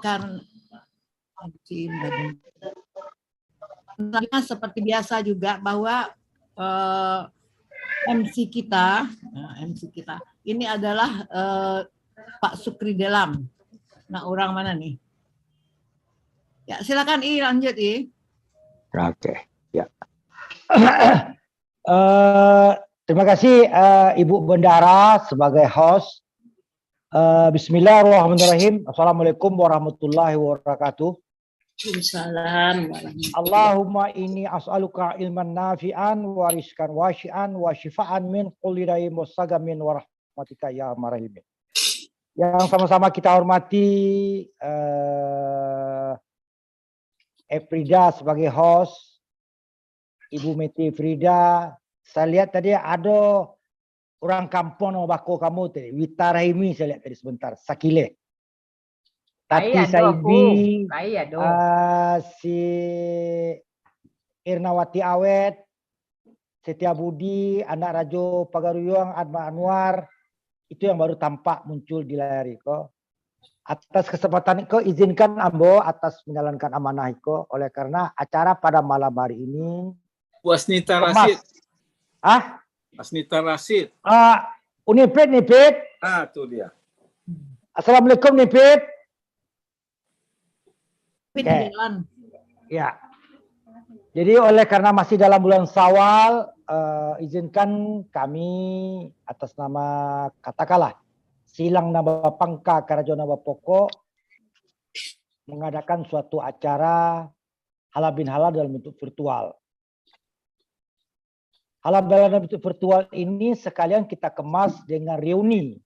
karena seperti biasa juga bahwa MC kita ini adalah Pak Sukri Delam. Nah, orang mana nih? Ya, silakan lanjut Oke, ya. Terima kasih Ibu Bendara sebagai host. Bismillahirrahmanirrahim. Assalamualaikum warahmatullahi wabarakatuh. Allahumma inni as'aluka ilman nafi'an wa rizqan wasi'an wa shifaan min kulli da'in wasagamin wa rahmatika ya marahim. Yang sama-sama kita hormati Efrida sebagai host, Ibu Meti Frida. Saya lihat tadi ada orang kampung nama bako kamu tadi, Wita Rahimi saya lihat tadi sebentar, Sakile. Tati Saibi, si Irnawati Awet, Setia Budi, anak Rajo Pagaruyung, Adma Anwar, itu yang baru tampak muncul di layar Iko. Atas kesempatan Iko, izinkan Ambo atas menjalankan amanah Iko, oleh karena acara pada malam hari ini. Wasnita Rasid. Wasnita Rasid. Nipit. Itu dia. Assalamualaikum Nipit. Okay. Ya. Jadi oleh karena masih dalam bulan Syawal, izinkan kami atas nama katakanlah Silang Naba Pangka Karajo Naba Pokok mengadakan suatu acara halal bin halal dalam bentuk virtual. Halal dalam bentuk virtual ini sekalian kita kemas dengan reuni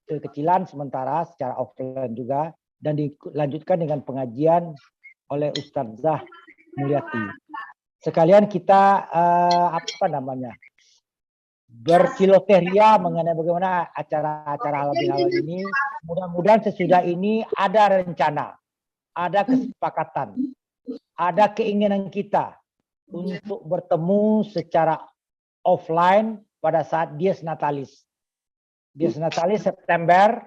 kekecilan sementara secara offline juga, dan dilanjutkan dengan pengajian oleh Ustazah Mulyati. Sekalian kita berfilosofiya mengenai bagaimana acara-acara halal bihalal ini. Mudah-mudahan sesudah ini ada rencana, ada kesepakatan, ada keinginan kita untuk bertemu secara offline pada saat Dies Natalis. Dies Natalis September,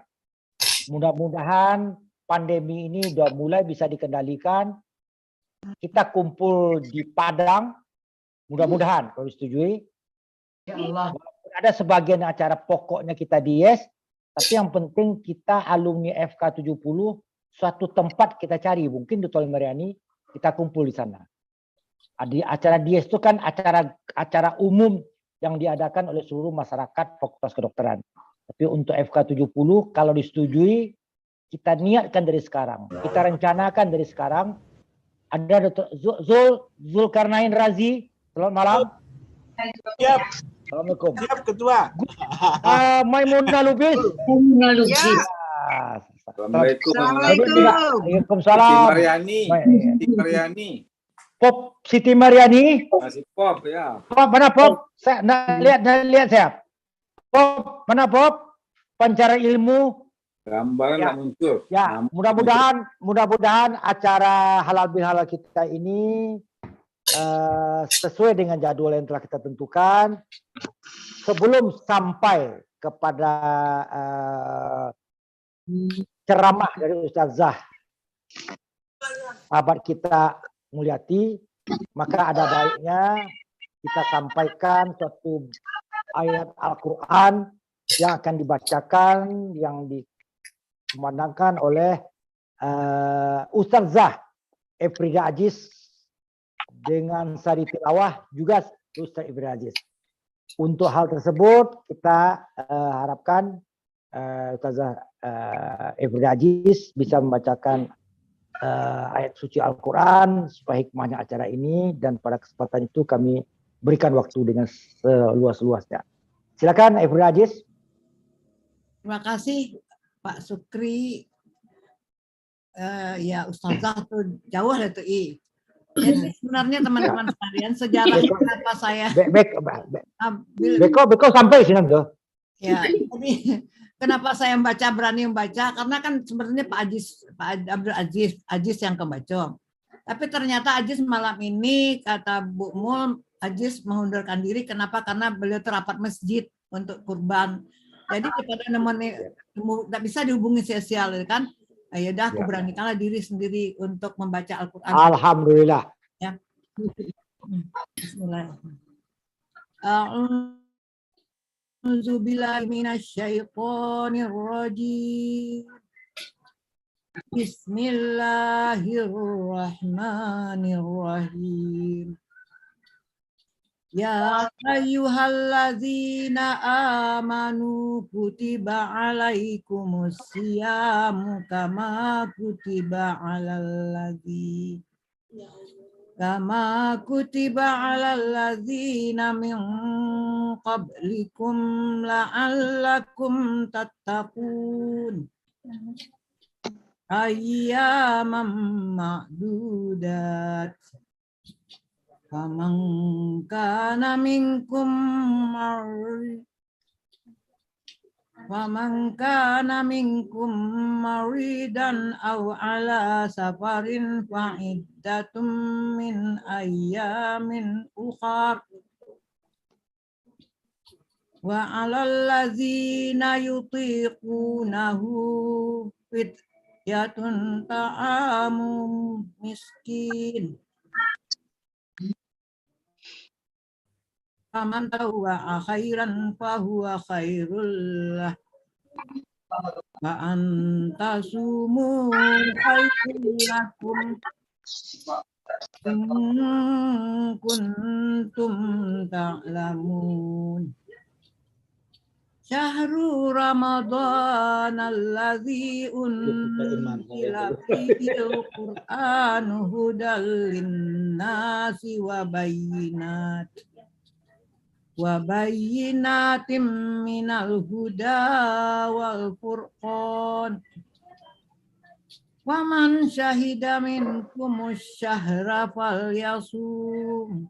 mudah-mudahan pandemi ini sudah mulai bisa dikendalikan. Kita kumpul di Padang, mudah-mudahan kalau disetujui. Ya Allah. Ada sebagian acara pokoknya kita di Yes, tapi yang penting kita alumni FK 70 suatu tempat kita cari, mungkin di Tol Mariani, kita kumpul di sana. Di acara Dies itu kan acara umum yang diadakan oleh seluruh masyarakat Fakultas Kedokteran. Tapi untuk FK 70 kalau disetujui, kita niatkan dari sekarang, kita rencanakan dari sekarang. Ada Dr. Zulkarnain Razi, selamat malam. Siap. Assalamualaikum. Siap Ketua. Maimunah Lubis. Ya. Assalamualaikum. Waalaikumsalam. Siti Mariani. Pop Siti Mariani. Masih Pop ya. Pop mana Pop? Saya lihat saya. Pop mana Pop? Pancara ilmu. Gambaran Ya. muncul. Ya, mudah-mudahan acara halal bihalal kita ini sesuai dengan jadwal yang telah kita tentukan. Sebelum sampai kepada ceramah dari Ustazah sahabat kita Mulyati, maka ada baiknya kita sampaikan suatu ayat Al-Quran yang akan dibacakan, yang dikumandangkan oleh Ustazah Efrida Aziz dengan sari tilawah juga Ustaz Efrida Aziz. Untuk hal tersebut kita harapkan Ustazah Efrida Aziz bisa membacakan ayat suci Al-Quran supaya hikmahnya acara ini, dan pada kesempatan itu kami berikan waktu dengan seluas-luasnya. Silakan Efrida Aziz. Terima kasih Pak Sukri. Ya Ustazah tuh jauh lah tuh Jadi sebenarnya teman-teman sekalian, sejarah kenapa saya Beko sampai sini tuh. Ya, jadi kenapa saya berani membaca, karena kan sebenarnya Pak Abdul Aziz yang kebaca. Tapi ternyata Aziz malam ini kata Bu Mul, Aziz mengundurkan diri. Kenapa? Karena beliau terapat masjid untuk kurban. Jadi kepada tidak bisa dihubungi sosial kan. Ya udah, aku Ya. beranikanlah diri sendiri untuk membaca Al-Quran. Alhamdulillah. Ya. Bismillahirrahmanirrahim. A'udzu billahi minasyaitonir rajim. Bismillahirrahmanirrahim. Ya ayyuhalladzina amanu kutiba alaikumus siyamu kama kutiba alal ladzina min qablikum la'allakum tattaqun. Ayyaman ma'dudat. Faman kana minkum maridan aw ala safarin fa iddatum min ayyamin ukhar wa 'alal ladzina yutiqunahu fidyatun ta'amu miskin. Faman tawwa'a khairan fahuwa khairul lah. Wa antasumu khairul lakum in kuntum ta'lamun. Syahrul Ramadan alladzi unzila fihil Qur'anu hudal linnasi wa bayyinatim minal huda wal furqan. Wa man syahida minkumus syahra falyasum.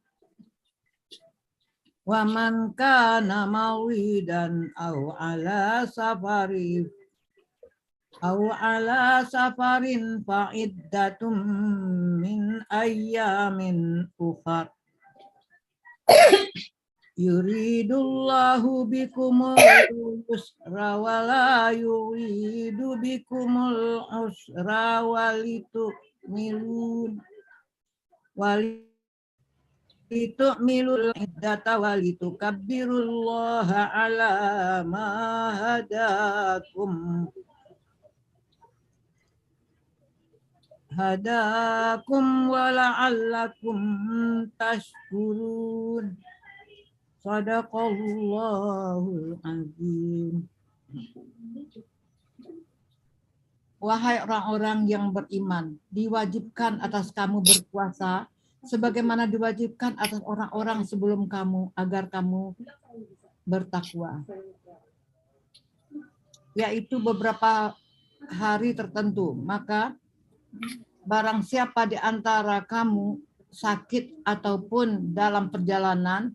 Wa man kana mawidan aw ala safarin fa iddatum min ayyamin ukhar. Yuridullahu bikumul yusra wa la yuridu bikumul usra walitu'milul iddata walitukabbirullaha ala ma hadakum wa la'allakum tashkurun. Sadaqallahul azim. Wahai orang-orang yang beriman, diwajibkan atas kamu berpuasa sebagaimana diwajibkan atas orang-orang sebelum kamu agar kamu bertakwa. Yaitu beberapa hari tertentu. Maka barang siapa di antara kamu sakit ataupun dalam perjalanan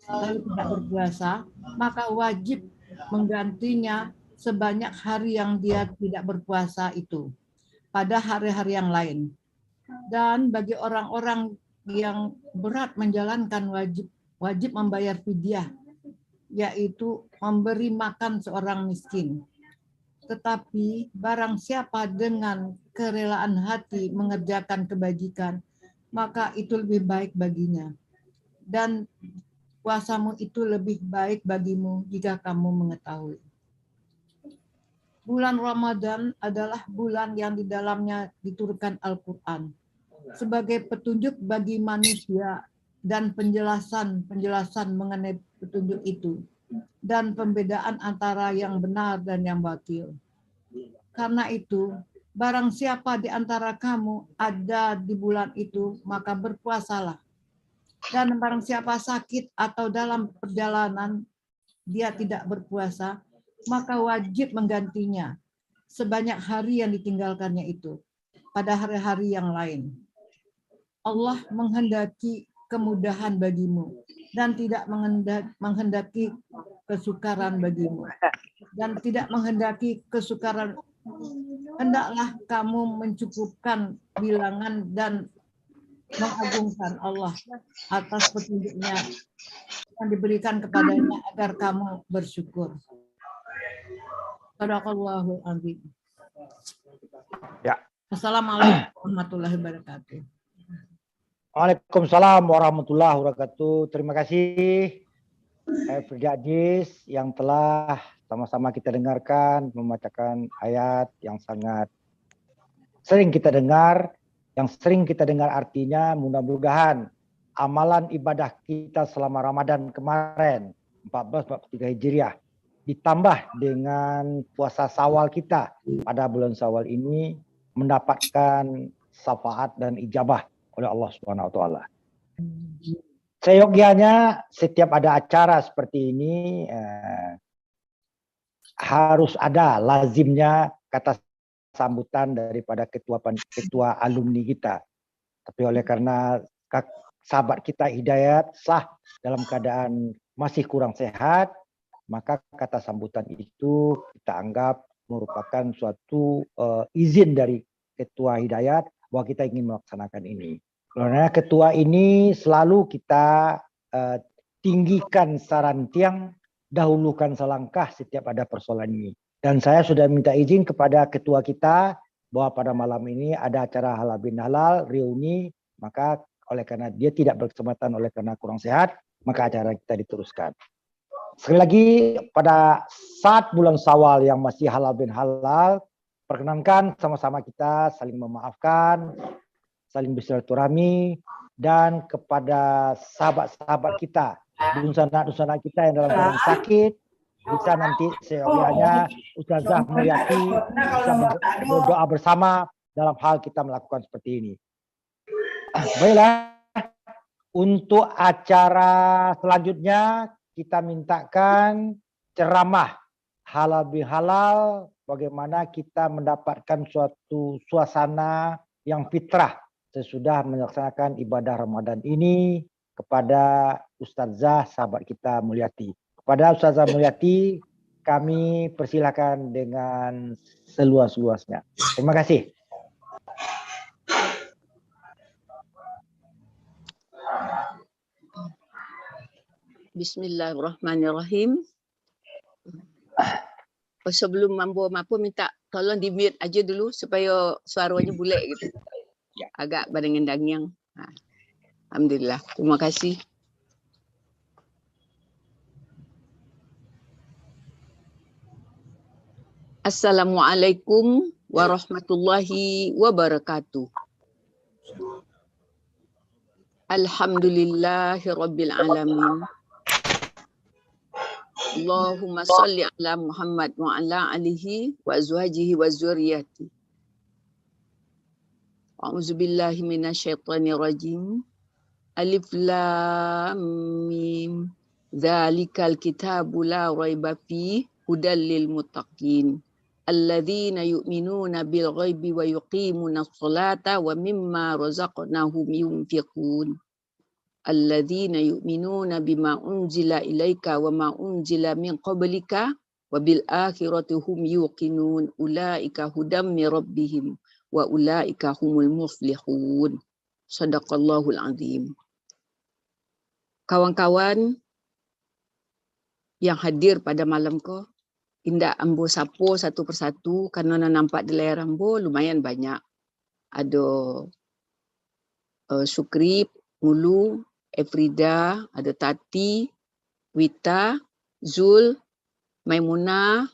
lalu tidak berpuasa, maka wajib menggantinya sebanyak hari yang dia tidak berpuasa itu pada hari-hari yang lain. Dan bagi orang-orang yang berat menjalankan wajib membayar fidyah, yaitu memberi makan seorang miskin. Tetapi barang siapa dengan kerelaan hati mengerjakan kebajikan, maka itu lebih baik baginya. Dan puasamu itu lebih baik bagimu jika kamu mengetahui. Bulan Ramadan adalah bulan yang di dalamnya diturunkan Al-Quran sebagai petunjuk bagi manusia dan penjelasan mengenai petunjuk itu dan pembedaan antara yang benar dan yang batil. Karena itu, barang siapa di antara kamu ada di bulan itu, maka berpuasalah. Dan barang siapa sakit atau dalam perjalanan dia tidak berpuasa, maka wajib menggantinya sebanyak hari yang ditinggalkannya itu pada hari-hari yang lain. Allah menghendaki kemudahan bagimu dan tidak menghendaki kesukaran bagimu. Dan tidak menghendaki kesukaran. Hendaklah kamu mencukupkan bilangan dan mengagungkan Allah atas petunjuknya yang diberikan kepadanya agar kamu bersyukur. Sadaqallahul azim. Ya. Assalamualaikum warahmatullahi wabarakatuh. Waalaikumsalam warahmatullahi wabarakatuh. Terima kasih Firda Aziz yang telah sama-sama kita dengarkan membacakan ayat yang sangat sering kita dengar, yang sering kita dengar artinya. Mudah-mudahan amalan ibadah kita selama Ramadan kemarin 1443 Hijriah ditambah dengan puasa Syawal kita pada bulan Syawal ini mendapatkan syafaat dan ijabah oleh Allah Subhanahu wa taala. Seyogyanya setiap ada acara seperti ini harus ada lazimnya kata sambutan daripada ketua alumni kita. Tapi oleh karena sahabat kita Hidayat sah dalam keadaan masih kurang sehat, maka kata sambutan itu kita anggap merupakan suatu izin dari ketua Hidayat bahwa kita ingin melaksanakan ini. Karena ketua ini selalu kita tinggikan saran tiang, dahulukan selangkah setiap ada persoalan ini. Dan saya sudah minta izin kepada ketua kita bahwa pada malam ini ada acara halal bin halal, reuni, maka oleh karena dia tidak berkesempatan oleh karena kurang sehat, maka acara kita diteruskan. Sekali lagi pada saat bulan Syawal yang masih halal bin halal, perkenankan sama-sama kita saling memaafkan, saling bersilaturahmi, dan kepada sahabat-sahabat kita, dusun-dusun kita yang dalam keadaan sakit, bisa nanti seyogyanya Ustazah Mulyati bisa berdoa bersama dalam hal kita melakukan seperti ini. Baiklah, untuk acara selanjutnya kita mintakan ceramah halal bihalal, bagaimana kita mendapatkan suatu suasana yang fitrah sesudah melaksanakan ibadah Ramadan ini kepada Ustazah sahabat kita Mulyati. Kepada Ustazah Mulyati kami persilakan dengan seluas-luasnya. Terima kasih. Bismillahirrahmanirrahim. Sebelum mampu minta tolong di mute aja dulu supaya suaranya bulat gitu. Agak badang-dang. Alhamdulillah. Terima kasih. Assalamualaikum warahmatullahi wabarakatuh. Alhamdulillahirabbil alamin. Allahumma shalli ala Muhammad wa ala alihi wa azwajihi wa dzurriyyati. A'udzu billahi minasyaitonir rajim. Alif lam mim. Dzalikal kitabu la raiba fihi hudal lil muttaqin. Alladzina yu'minuna bil ghaibi wa yuqimuna sholata wa mimma razaqnahum yunfiqun. Alladzina yu'minuna bima unzila ilaika wa ma unzila min qablika wa bil akhirati hum yuqinun. Ulaika hudam min rabbihim wa ulaika humul muflihun. Shadaqallahul azim. Kawan-kawan yang hadir pada malam ko, indah ambo sapo satu persatu karena nampak di layar ambo lumayan banyak. Ada Sukri, Mulu, Efrida, ada Tati, Wita, Zul, Maimunah.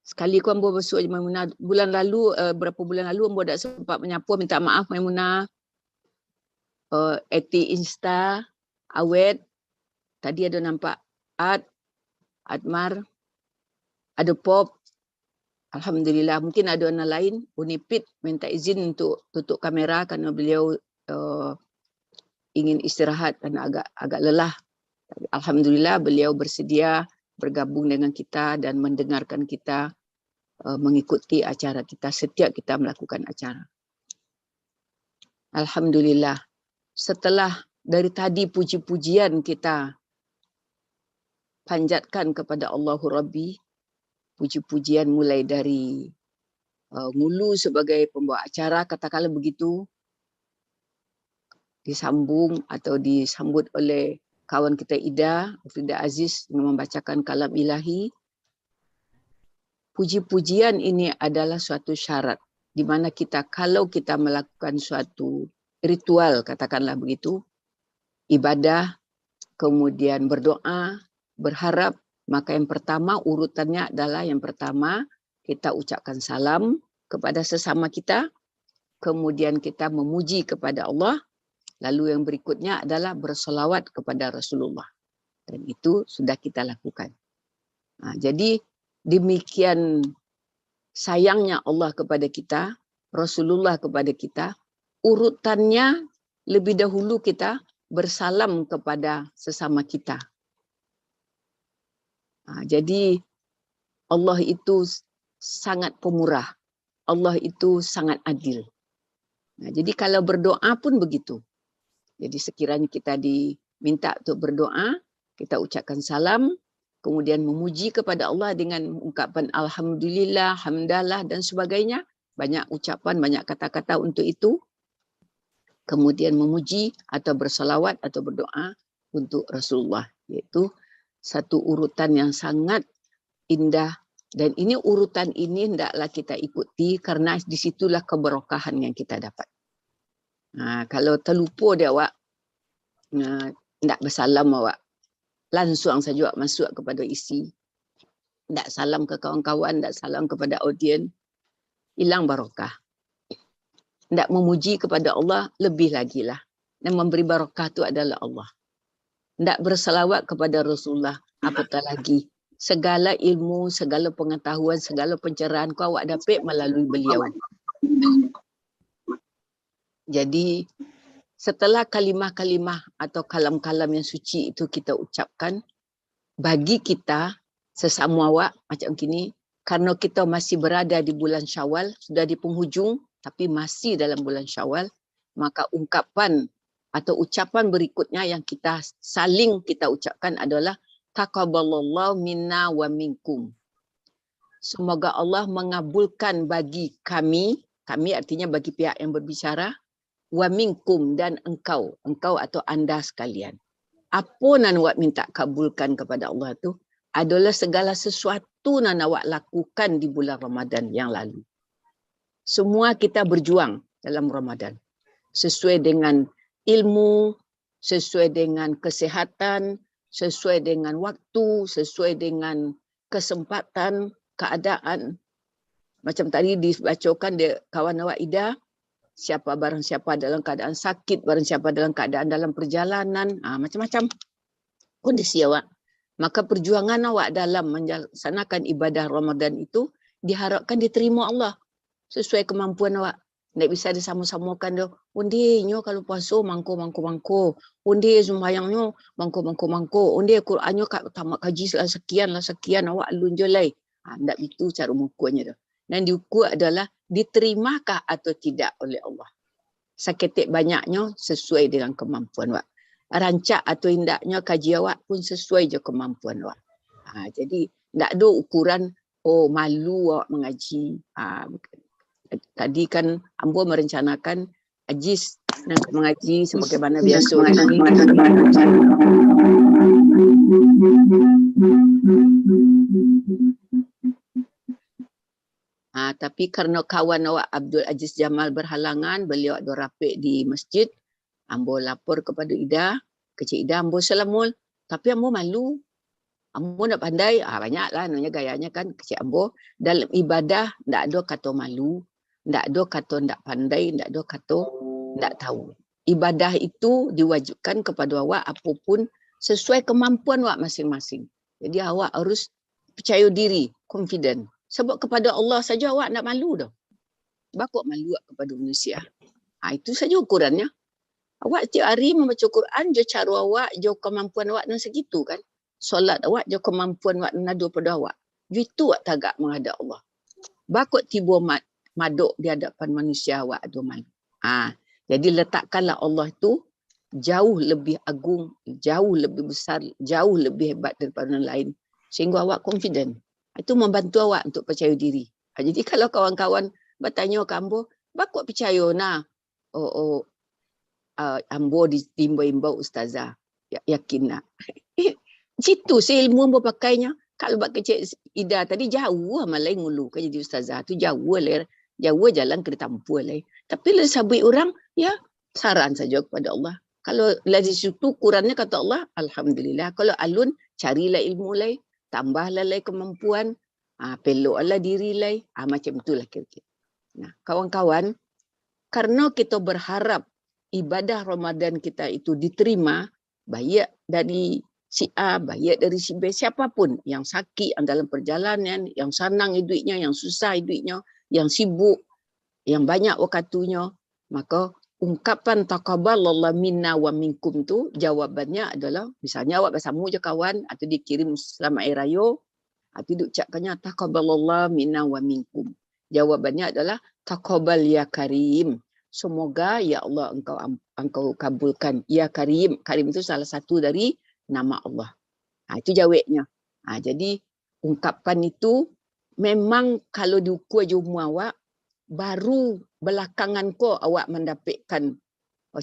Sekali ku ambo besuk Maimunah bulan lalu, berapa bulan lalu ambo tak sempat menyapa, minta maaf Maimunah. Eti Insta, Awet, tadi ada nampak Admar, ada Pop. Alhamdulillah, mungkin ada orang lain. Unipit minta izin untuk tutup kamera kerana beliau ingin istirahat karena agak lelah. Alhamdulillah beliau bersedia bergabung dengan kita dan mendengarkan kita, mengikuti acara kita setiap kita melakukan acara. Alhamdulillah. Setelah dari tadi puji-pujian kita panjatkan kepada Allahur Rabbi, puji-pujian mulai dari Mulu sebagai pembawa acara, katakanlah begitu, disambung atau disambut oleh kawan kita Ida, Frida Aziz dengan membacakan kalam ilahi. Puji-pujian ini adalah suatu syarat di mana kalau kita melakukan suatu ritual, katakanlah begitu, ibadah, kemudian berdoa, berharap, maka yang pertama urutannya adalah yang pertama kita ucapkan salam kepada sesama kita, kemudian kita memuji kepada Allah, lalu yang berikutnya adalah bersolawat kepada Rasulullah. Dan itu sudah kita lakukan. Jadi demikian sayangnya Allah kepada kita, Rasulullah kepada kita, urutannya lebih dahulu kita bersalam kepada sesama kita. Jadi Allah itu sangat pemurah. Allah itu sangat adil. Jadi kalau berdoa pun begitu. Jadi sekiranya kita diminta untuk berdoa, kita ucapkan salam, kemudian memuji kepada Allah dengan ungkapan Alhamdulillah, Hamdalah dan sebagainya. Banyak ucapan, banyak kata-kata untuk itu. Kemudian memuji atau bersalawat atau berdoa untuk Rasulullah. Iaitu satu urutan yang sangat indah. Dan ini urutan ini hendaklah kita ikuti karena disitulah keberkahan yang kita dapat. Kalau terlupa dia awak, hendak bersalam awak, langsung saja masuk kepada isi. Tak salam ke kawan-kawan, tak salam kepada audien. Hilang barakah. Tak memuji kepada Allah, lebih lagi lah. Dan memberi barakah itu adalah Allah. Tak bersalawat kepada Rasulullah, apatah lagi. Segala ilmu, segala pengetahuan, segala pencerahan kau awak dapat melalui beliau. Jadi, setelah kalimah-kalimah atau kalam-kalam yang suci itu kita ucapkan, bagi kita sesama awak macam gini, karena kita masih berada di bulan Syawal, sudah di penghujung tapi masih dalam bulan Syawal, maka ungkapan atau ucapan berikutnya yang kita saling kita ucapkan adalah taqabbalallahu minna wa minkum. Semoga Allah mengabulkan bagi kami artinya bagi pihak yang berbicara, wa minkum dan engkau atau anda sekalian. Apa yang awak minta kabulkan kepada Allah tu adalah segala sesuatu yang awak lakukan di bulan Ramadan yang lalu. Semua kita berjuang dalam Ramadan. Sesuai dengan ilmu, sesuai dengan kesihatan, sesuai dengan waktu, sesuai dengan kesempatan, keadaan. Macam tadi dibacakan dia kawan awak Ida, barang siapa dalam keadaan sakit, barang siapa dalam keadaan dalam perjalanan, macam-macam kondisi awak. Maka perjuangan awak dalam melaksanakan ibadah Ramadan itu diharapkan diterima Allah sesuai kemampuan awak. Tak bisa disama-samakan dia. Undinya kalau puasa mangko. Undi sembahyangnya mangko. Undi Qurannya tamat kaji sekian awak alun jolai. Tak itu cara mengukurnya tu. Dan diukur adalah diterimakah atau tidak oleh Allah. Seketik banyaknya sesuai dengan kemampuan awak. Rancak atau indaknya kaji awak pun sesuai je kemampuan awak. Jadi tak ada ukuran malu awak mengaji. Tadi kan Ambo merencanakan Aziz nak mengaji sebagaimana biasa. Tapi karena kawan awak Abdul Aziz Jamal berhalangan, beliau ada rapik di masjid, Ambo lapor kepada Ida, Kecik Ida, Ambo salamul, tapi Ambo malu. Ambo nak pandai, banyaklah namanya gayanya kan Kecik Ambo. Dalam ibadah tak ada kata malu, tak ada kata tak pandai, tak ada kata tak tahu. Ibadah itu diwajibkan kepada awak apapun sesuai kemampuan awak masing-masing. Jadi awak harus percaya diri, confident. Sebab kepada Allah saja awak nak malu dah. Bakok malu kepada manusia. Itu saja ukurannya. Awak setiap hari membaca Quran, je cara awak, je kemampuan awak dan segitu kan. Solat awak, je kemampuan awak dan nadu pada awak. Itu awak tagak menghadap Allah. Bakok tiba maduk di hadapan manusia awak ada malu. Jadi letakkanlah Allah itu jauh lebih agung, jauh lebih besar, jauh lebih hebat daripada orang lain. Sehingga awak confident. Itu membantu awak untuk percaya diri. Jadi kalau kawan-kawan bertanya ke Ambo, bakok percaya nah. Ambo diimbau-imbau ustazah. Yakin nak. Situ ilmu Ambo pakainya. Kalau bak kecil Ida tadi jauh malai ngulu kan jadi ustazah. Tu jauh lah Jauh jalan kena tampu lai. Tapi le sabui orang, ya saran saja kepada Allah. Kalau dari situ Qurannya kata Allah, alhamdulillah. Kalau alun carilah ilmu lai, tambahlah lai kemampuan, peloklah diri lai, macam itulah kira-kira. Nah, kawan-kawan, karena kita berharap ibadah Ramadan kita itu diterima, baik dari si A, baik dari si B, siapapun yang sakit dalam perjalanan, yang senang hidupnya, yang susah hidupnya, yang sibuk, yang banyak waktunya, maka ungkapan taqabbalallahu minna wa minkum tu jawabannya adalah misalnya awak bersama je kawan atau dikirim selamat hari raya atau diucapkannya taqabbalallahu minna wa minkum. Jawabannya adalah taqabbal ya karim. Semoga ya Allah engkau kabulkan ya karim. Karim itu salah satu dari nama Allah. Itu jawabnya. Jadi ungkapan itu memang kalau diukur jumlah awak baru belakangan ko awak mendapatkan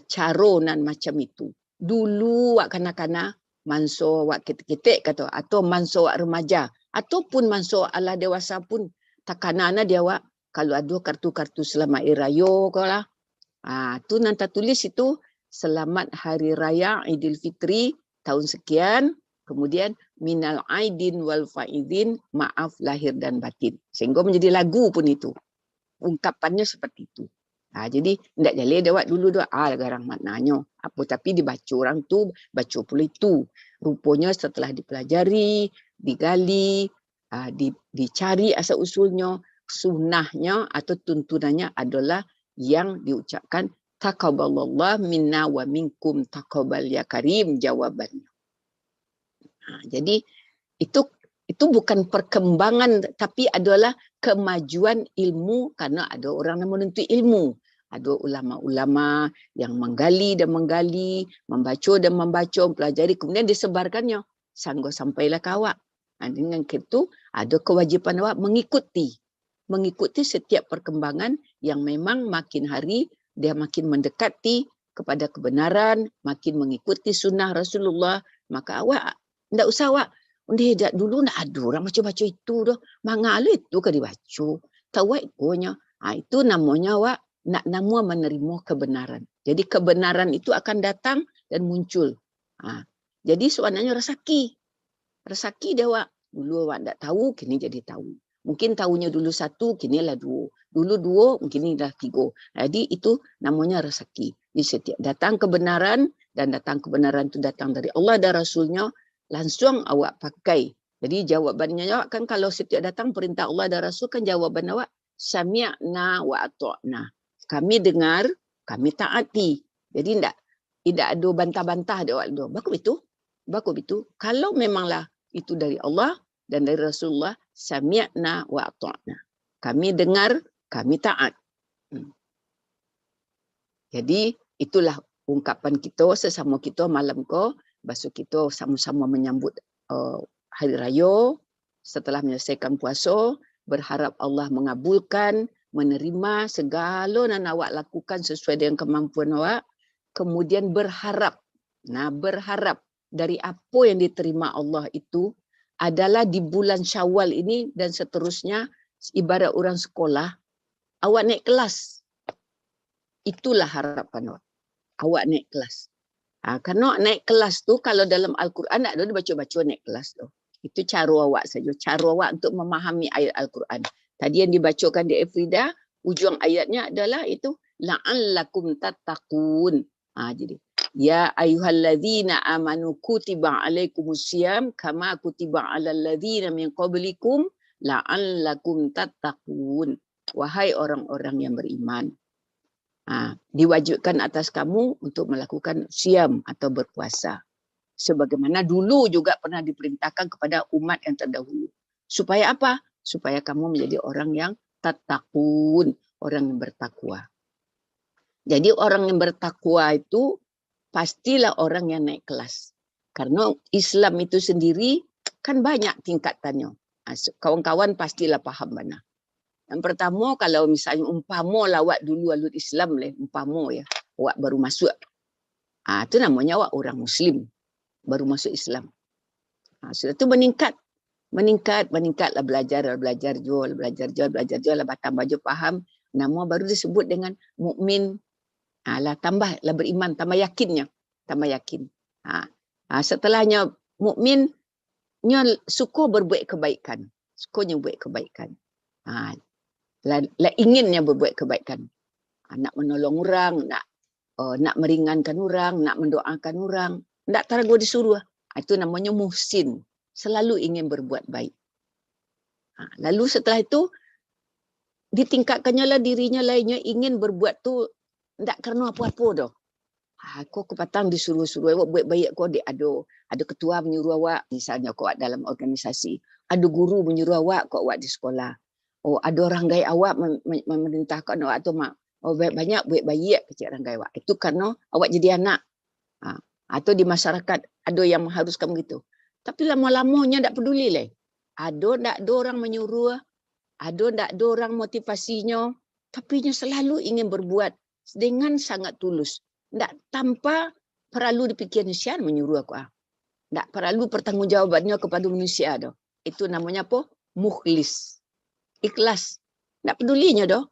cara nan macam itu. Dulu awak kanak-kanak manso awak ketik-ketik kata atau manso awak remaja ataupun manso ala dewasa pun takanana dia awak kalau ada kartu-kartu selamat hari raya ko lah. Tu nanti tulis itu selamat hari raya Idul Fitri tahun sekian, kemudian minal aidin wal faidin, maaf lahir dan batin. Sehingga menjadi lagu pun itu. Ungkapannya seperti itu. Jadi tidak jaleh dewak dulu doa garang maknanya. Apa tapi dibaca orang tu, baca pula itu. Rupanya setelah dipelajari, digali, dicari asal usulnya, sunnahnya atau tuntunannya adalah yang diucapkan taqabbalallahu minna wa minkum taqabbal ya karim jawabannya. Jadi itu bukan perkembangan tapi adalah kemajuan ilmu karena ada orang yang menuntut ilmu. Ada ulama-ulama yang menggali dan menggali, membaca dan membaca, mempelajari kemudian disebarkannya sanggup sampailah ke awak. Dengan itu ada kewajipan awak mengikuti setiap perkembangan yang memang makin hari dia makin mendekati kepada kebenaran, makin mengikuti sunnah Rasulullah, maka awak tidak usah awak dulu nak ada orang baca-baca itu dah. Mangalu itu ke dibaca. Tahu ikonya. Itu namanya awak nak nama menerima kebenaran. Jadi kebenaran itu akan datang dan muncul. Jadi soalnya resaki. Resaki dia awak. Dulu awak tak tahu, kini jadi tahu. Mungkin tahunya dulu 1, kini lah 2. Dulu 2, mungkin dah 3. Jadi itu namanya rezeki. Jadi setiap datang kebenaran dan datang kebenaran itu datang dari Allah dan Rasulnya, langsung awak pakai. Jadi jawabannya awak kan kalau setiap datang perintah Allah dan Rasul kan jawaban awak sami'na wa ata'na. Kami dengar, kami taati. Jadi tidak ada bantah-bantah dia awak tu. Bagus itu. Kalau memanglah itu dari Allah dan dari Rasulullah, sami'na wa ata'na. Kami dengar, kami taat. Jadi itulah ungkapan kita sesama kita malam ko, basuh kita sama-sama menyambut hari raya setelah menyelesaikan puasa, berharap Allah mengabulkan, menerima segala yang awak lakukan sesuai dengan kemampuan awak, kemudian berharap. Berharap dari apa yang diterima Allah itu adalah di bulan Syawal ini dan seterusnya, ibarat orang sekolah, awak naik kelas. Itulah harapan awak. Awak naik kelas. Karena naik kelas tu kalau dalam Al-Quran tak ada dibaca-baca naik kelas tu. Itu cara awak saja. Cara awak untuk memahami ayat Al-Quran. Tadi yang dibacakan di Afrida, ujung ayatnya adalah itu la'allakum tattaqun. Jadi ya ayyuhalladzina amanu kutiba alaikumusiyam kama kutiba alal ladzina min qablikum la'allakum tattaqun. Wahai orang-orang yang beriman, diwajibkan atas kamu untuk melakukan siam atau berpuasa. Sebagaimana dulu juga pernah diperintahkan kepada umat yang terdahulu. Supaya apa? Supaya kamu menjadi orang yang tattaqun, orang yang bertakwa. Jadi orang yang bertakwa itu pastilah orang yang naik kelas. Karena Islam itu sendiri kan banyak tingkatannya. Kawan-kawan pastilah paham mana. Yang pertama, kalau misalnya umpama awak dulu alut Islam umpama ya, awak baru masuk. Itu namanya awak orang Muslim, baru masuk Islam. Sudah tu meningkatlah belajar jual, batang baju paham, Nama baru disebut dengan mukmin. Lah tambahlah beriman, tambah yakinnya, tambah yakin. Setelahnya mukminnya suka berbuat kebaikan, sukanya buat kebaikan. Lah inginnya berbuat kebaikan. Nak menolong orang, nak meringankan orang, nak mendoakan orang, nak teragu disuruh. Itu namanya muhsin, selalu ingin berbuat baik. Lalu setelah itu ditingkatkannya lah dirinya lainnya ingin berbuat tu tak kerana apa-apa dah. Aku kepatang disuruh-suruh awak buat baik kau ada ketua menyuruh awak misalnya kau dalam organisasi, ada guru menyuruh awak kau awak di sekolah. Oh ada orang gaya awak memerintahkan awak tu banyak buat baik kecil orang gaya awak. Itu kerana awak jadi anak. Atau di masyarakat ada yang mengharuskan begitu. Tapi lama-lamanya tak peduli lah. Ada orang menyuruh, ada orang motivasinya, tapi dia selalu ingin berbuat dengan sangat tulus. Tak tanpa perlu dipikir siapa menyuruh aku. Tak perlu pertanggungjawabannya kepada manusia dah. Itu namanya apa? Mukhlis. Ikhlas. Tak pedulinya dah.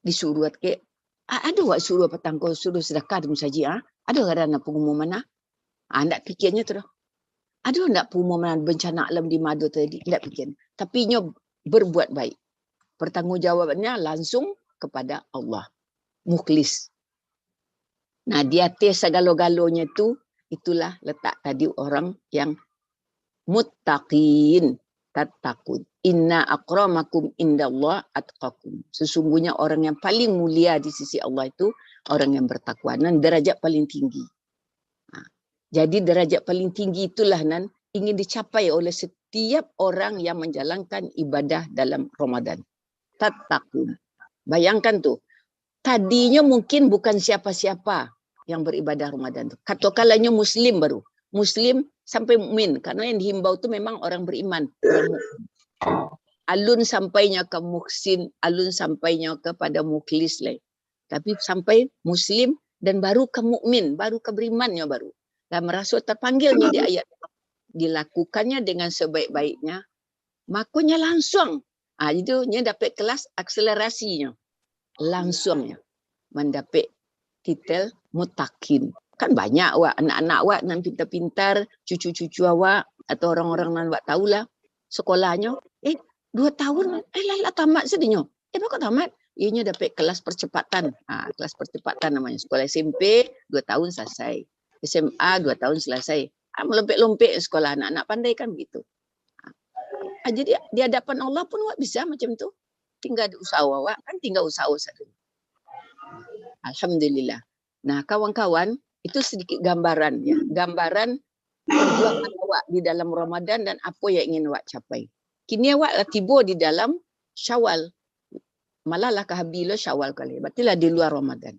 Disuruh ke. Ada awak suruh petang kau suruh sedekah demi saji. Ada kerana pengumuman. Tak fikirnya tu dah. Ada tak pengumuman bencana alam di Madu tadi? Tak fikir. Tapi nya berbuat baik. Pertanggungjawabannya langsung kepada Allah. Mukhlis. Nah, di atas segala-galanya itulah letak tadi orang yang muttaqin, tattaqun. Inna akramakum indallah atqakum. Sesungguhnya orang yang paling mulia di sisi Allah itu orang yang bertakwa. Dan derajat paling tinggi. Jadi derajat paling tinggi itulah nan ingin dicapai oleh setiap orang yang menjalankan ibadah dalam Ramadan. Tattaqun. Bayangkan tu. Tadinya mungkin bukan siapa-siapa yang beribadah Ramadan tu. Katakanlahnya Muslim baru. Muslim sampai mukmin. Karena yang dihimbau tu memang orang beriman. Alun sampainya ke muhsin, alun sampainya kepada mukhlis lah. Tapi sampai Muslim dan baru ke mukmin, baru ke berimannya baru. Dan merasa terpanggilnya di ayat. Dilakukannya dengan sebaik-baiknya. Makanya langsung. Itu dia dapat kelas akselerasinya. Langsungnya mendapat titel muttaqin. Kan banyak awak, anak-anak awak yang pintar-pintar, cucu-cucu awak atau orang-orang yang awak tahulah sekolahnya. 2 tahun, lah tamat sedihnya. Kok tamat? Ianya dapat kelas percepatan. Kelas percepatan namanya. Sekolah SMP 2 tahun selesai. SMA 2 tahun selesai. Melompet-lompet sekolah anak-anak pandai kan begitu. Jadi di hadapan Allah pun awak bisa macam tu. Tinggal usaha awak kan tinggal usaha saja. Alhamdulillah. Nah, kawan-kawan, itu sedikit gambaran ya. Gambaran perjuangan awak di dalam Ramadan dan apa yang ingin awak capai. Kini awak tiba di dalam Syawal. Malah lah kehabislah Syawal kali. Berarti di luar Ramadan.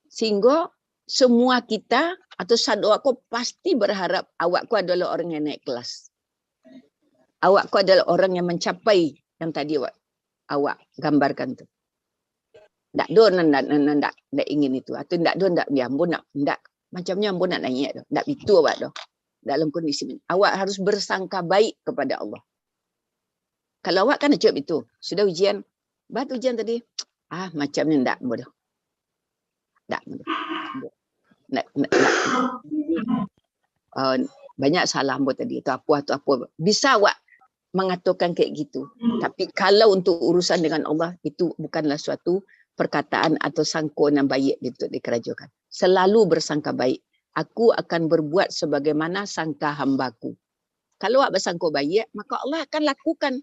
Sehingga semua kita atau satu aku pasti berharap awakku adalah orang yang naik kelas. Awakku adalah orang yang mencapai yang tadi awak gambarkan tu. Tak ingin itu atau tak ambon nak macamnya ambon nak naik dah. Tak itu awak dah. Dalam kondisi ini awak harus bersangka baik kepada Allah. Kalau awak kan cukup itu, sudah ujian, batu ujian tadi, macamnya tak bodoh. Tak bodoh. Banyak salah ambon tadi atau apa. Bisa awak mengatakan kayak gitu. Tapi kalau untuk urusan dengan Allah, itu bukanlah suatu perkataan atau sangkaan yang baik di kerajaan. Selalu bersangka baik. Aku akan berbuat sebagaimana sangka hambaku. Kalau awak bersangka baik, maka Allah akan lakukan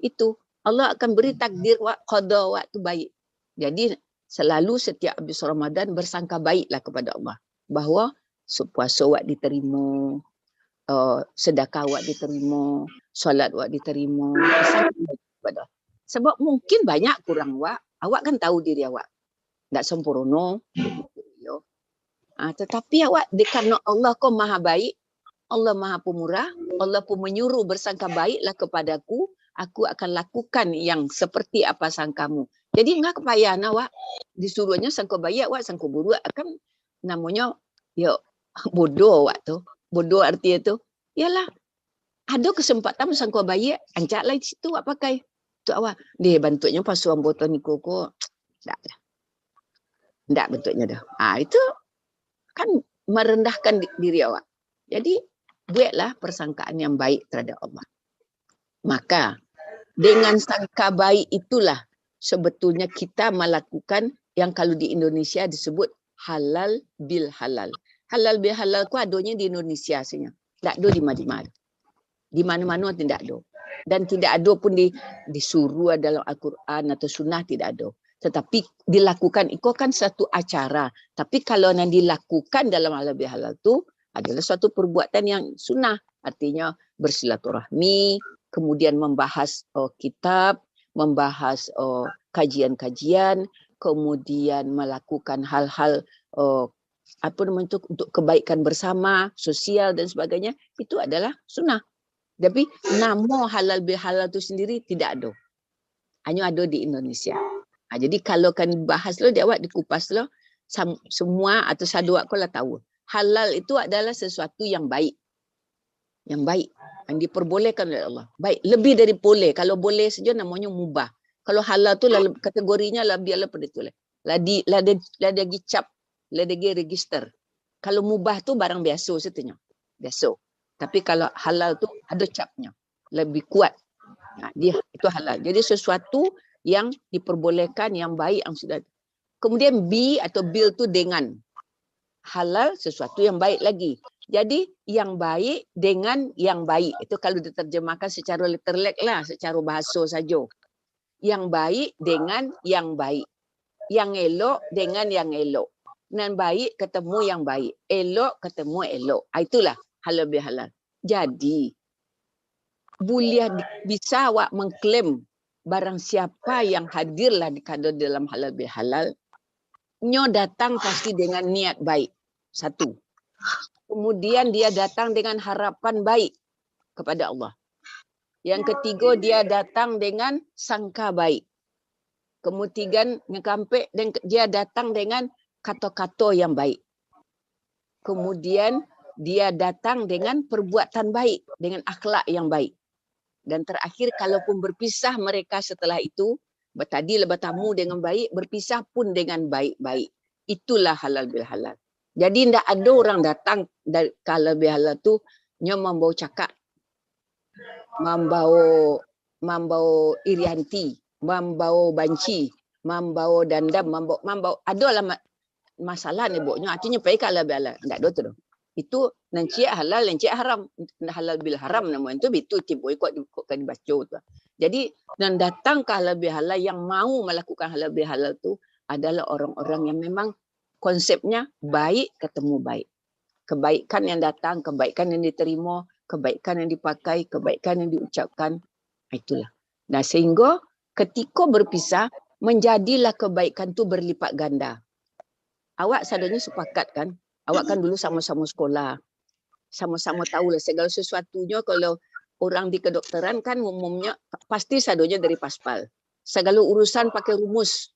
itu. Allah akan beri takdir qada waktu baik. Jadi selalu setiap habis Ramadan bersangka baiklah kepada Allah. Bahawa puasa awak diterima, sedekah awak diterima, solat awak diterima. Sebab mungkin banyak kurang awak kan tahu diri awak. Tak sempurna. Tetapi awak kerana Allah kau maha baik, Allah maha pemurah, Allah pun menyuruh bersangka baiklah kepadaku, aku akan lakukan yang seperti apa sangkamu. Jadi enggak kepayahan awak disuruhnya sangka baik, awak sangka buruk akan namanya bodoh awak tu. Bodoh artinya tu ialah ada kesempatan sangka baik, anjaklah di situ awak pakai. Tu awak, dia bentuknya pasuan botol ni koko. Tak dah. Tak bentuknya dah. Itu kan merendahkan diri awak. Jadi, buatlah persangkaan yang baik terhadap Allah. Maka, dengan sangka baik itulah sebetulnya kita melakukan yang kalau di Indonesia disebut halal bil halal. Halal bil halal ku adanya di Indonesia sebenarnya. Tak ada di mana-mana. Di mana-mana tidak ada. Dan tidak ada pun disuruh dalam Al-Quran atau sunnah, tidak ada. Tetapi dilakukan itu kan satu acara. Tapi kalau yang dilakukan dalam halal bil halal itu adalah suatu perbuatan yang sunnah. Artinya bersilaturahmi, kemudian membahas kitab, membahas kajian-kajian, kemudian melakukan hal-hal untuk kebaikan bersama, sosial dan sebagainya, itu adalah sunnah. Tapi nama halal bil halal itu sendiri tidak ada. Hanya ada di Indonesia. Jadi kalau kan bahas lo, dia awak dikupas lo, semua atau satu awak lah tahu. Halal itu adalah sesuatu yang baik. Yang baik. Yang diperbolehkan oleh Allah. Baik. Lebih dari boleh. Kalau boleh saja namanya mubah. Kalau halal tu kategorinya lebih daripada itu. Lada gicap. Lada register. Kalau mubah tu barang biasa setengah. Biasa. Tapi kalau halal tu ada capnya. Lebih kuat. Dia itu halal. Jadi sesuatu yang diperbolehkan, yang baik, yang sudah. Kemudian B atau bil tu dengan. Halal sesuatu yang baik lagi. Jadi yang baik dengan yang baik. Itu kalau diterjemahkan secara literal lah, secara bahasa saja. Yang baik dengan yang baik. Yang elok dengan yang elok. Dan baik ketemu yang baik. Elok ketemu elok. Itulah halal bil halal. Jadi boleh bisa awak mengklaim barang siapa yang hadirlah di dalam halal bil halal, nyo datang pasti dengan niat baik. Satu. Kemudian dia datang dengan harapan baik kepada Allah. Yang ketiga, dia datang dengan sangka baik. Kemudian ngekampek dan dia datang dengan kata-kata yang baik. Kemudian dia datang dengan perbuatan baik, dengan akhlak yang baik. Dan terakhir, kalaupun berpisah mereka setelah itu, tadi bertamu dengan baik, berpisah pun dengan baik-baik. Itulah halal bil halal. Jadi tidak ada orang datang dari halal bil halal tu nyo membawa cakap, membawa irianti, membawa banci, membawa dandam, membawa adalah masalah ni boknya. Artinya pergi ke halal bil halal. Tidak ada tu. Itu nanciak halal, nanciak haram. Halal bil haram namanya itu timbul ikutkan dibaca tu. Jadi dan datang ke halal bil halal yang mau melakukan halal bil halal tu adalah orang-orang yang memang konsepnya baik ketemu baik. Kebaikan yang datang, kebaikan yang diterima, kebaikan yang dipakai, kebaikan yang diucapkan. Itulah. Nah, sehingga ketika berpisah menjadilah kebaikan tu berlipat ganda. Awak sadarnya sepakat kan? Awak kan dulu sama-sama sekolah. Sama-sama tahulah segala sesuatunya. Kalau orang di kedokteran kan umumnya pasti sadonya dari paspal. Segala urusan pakai rumus.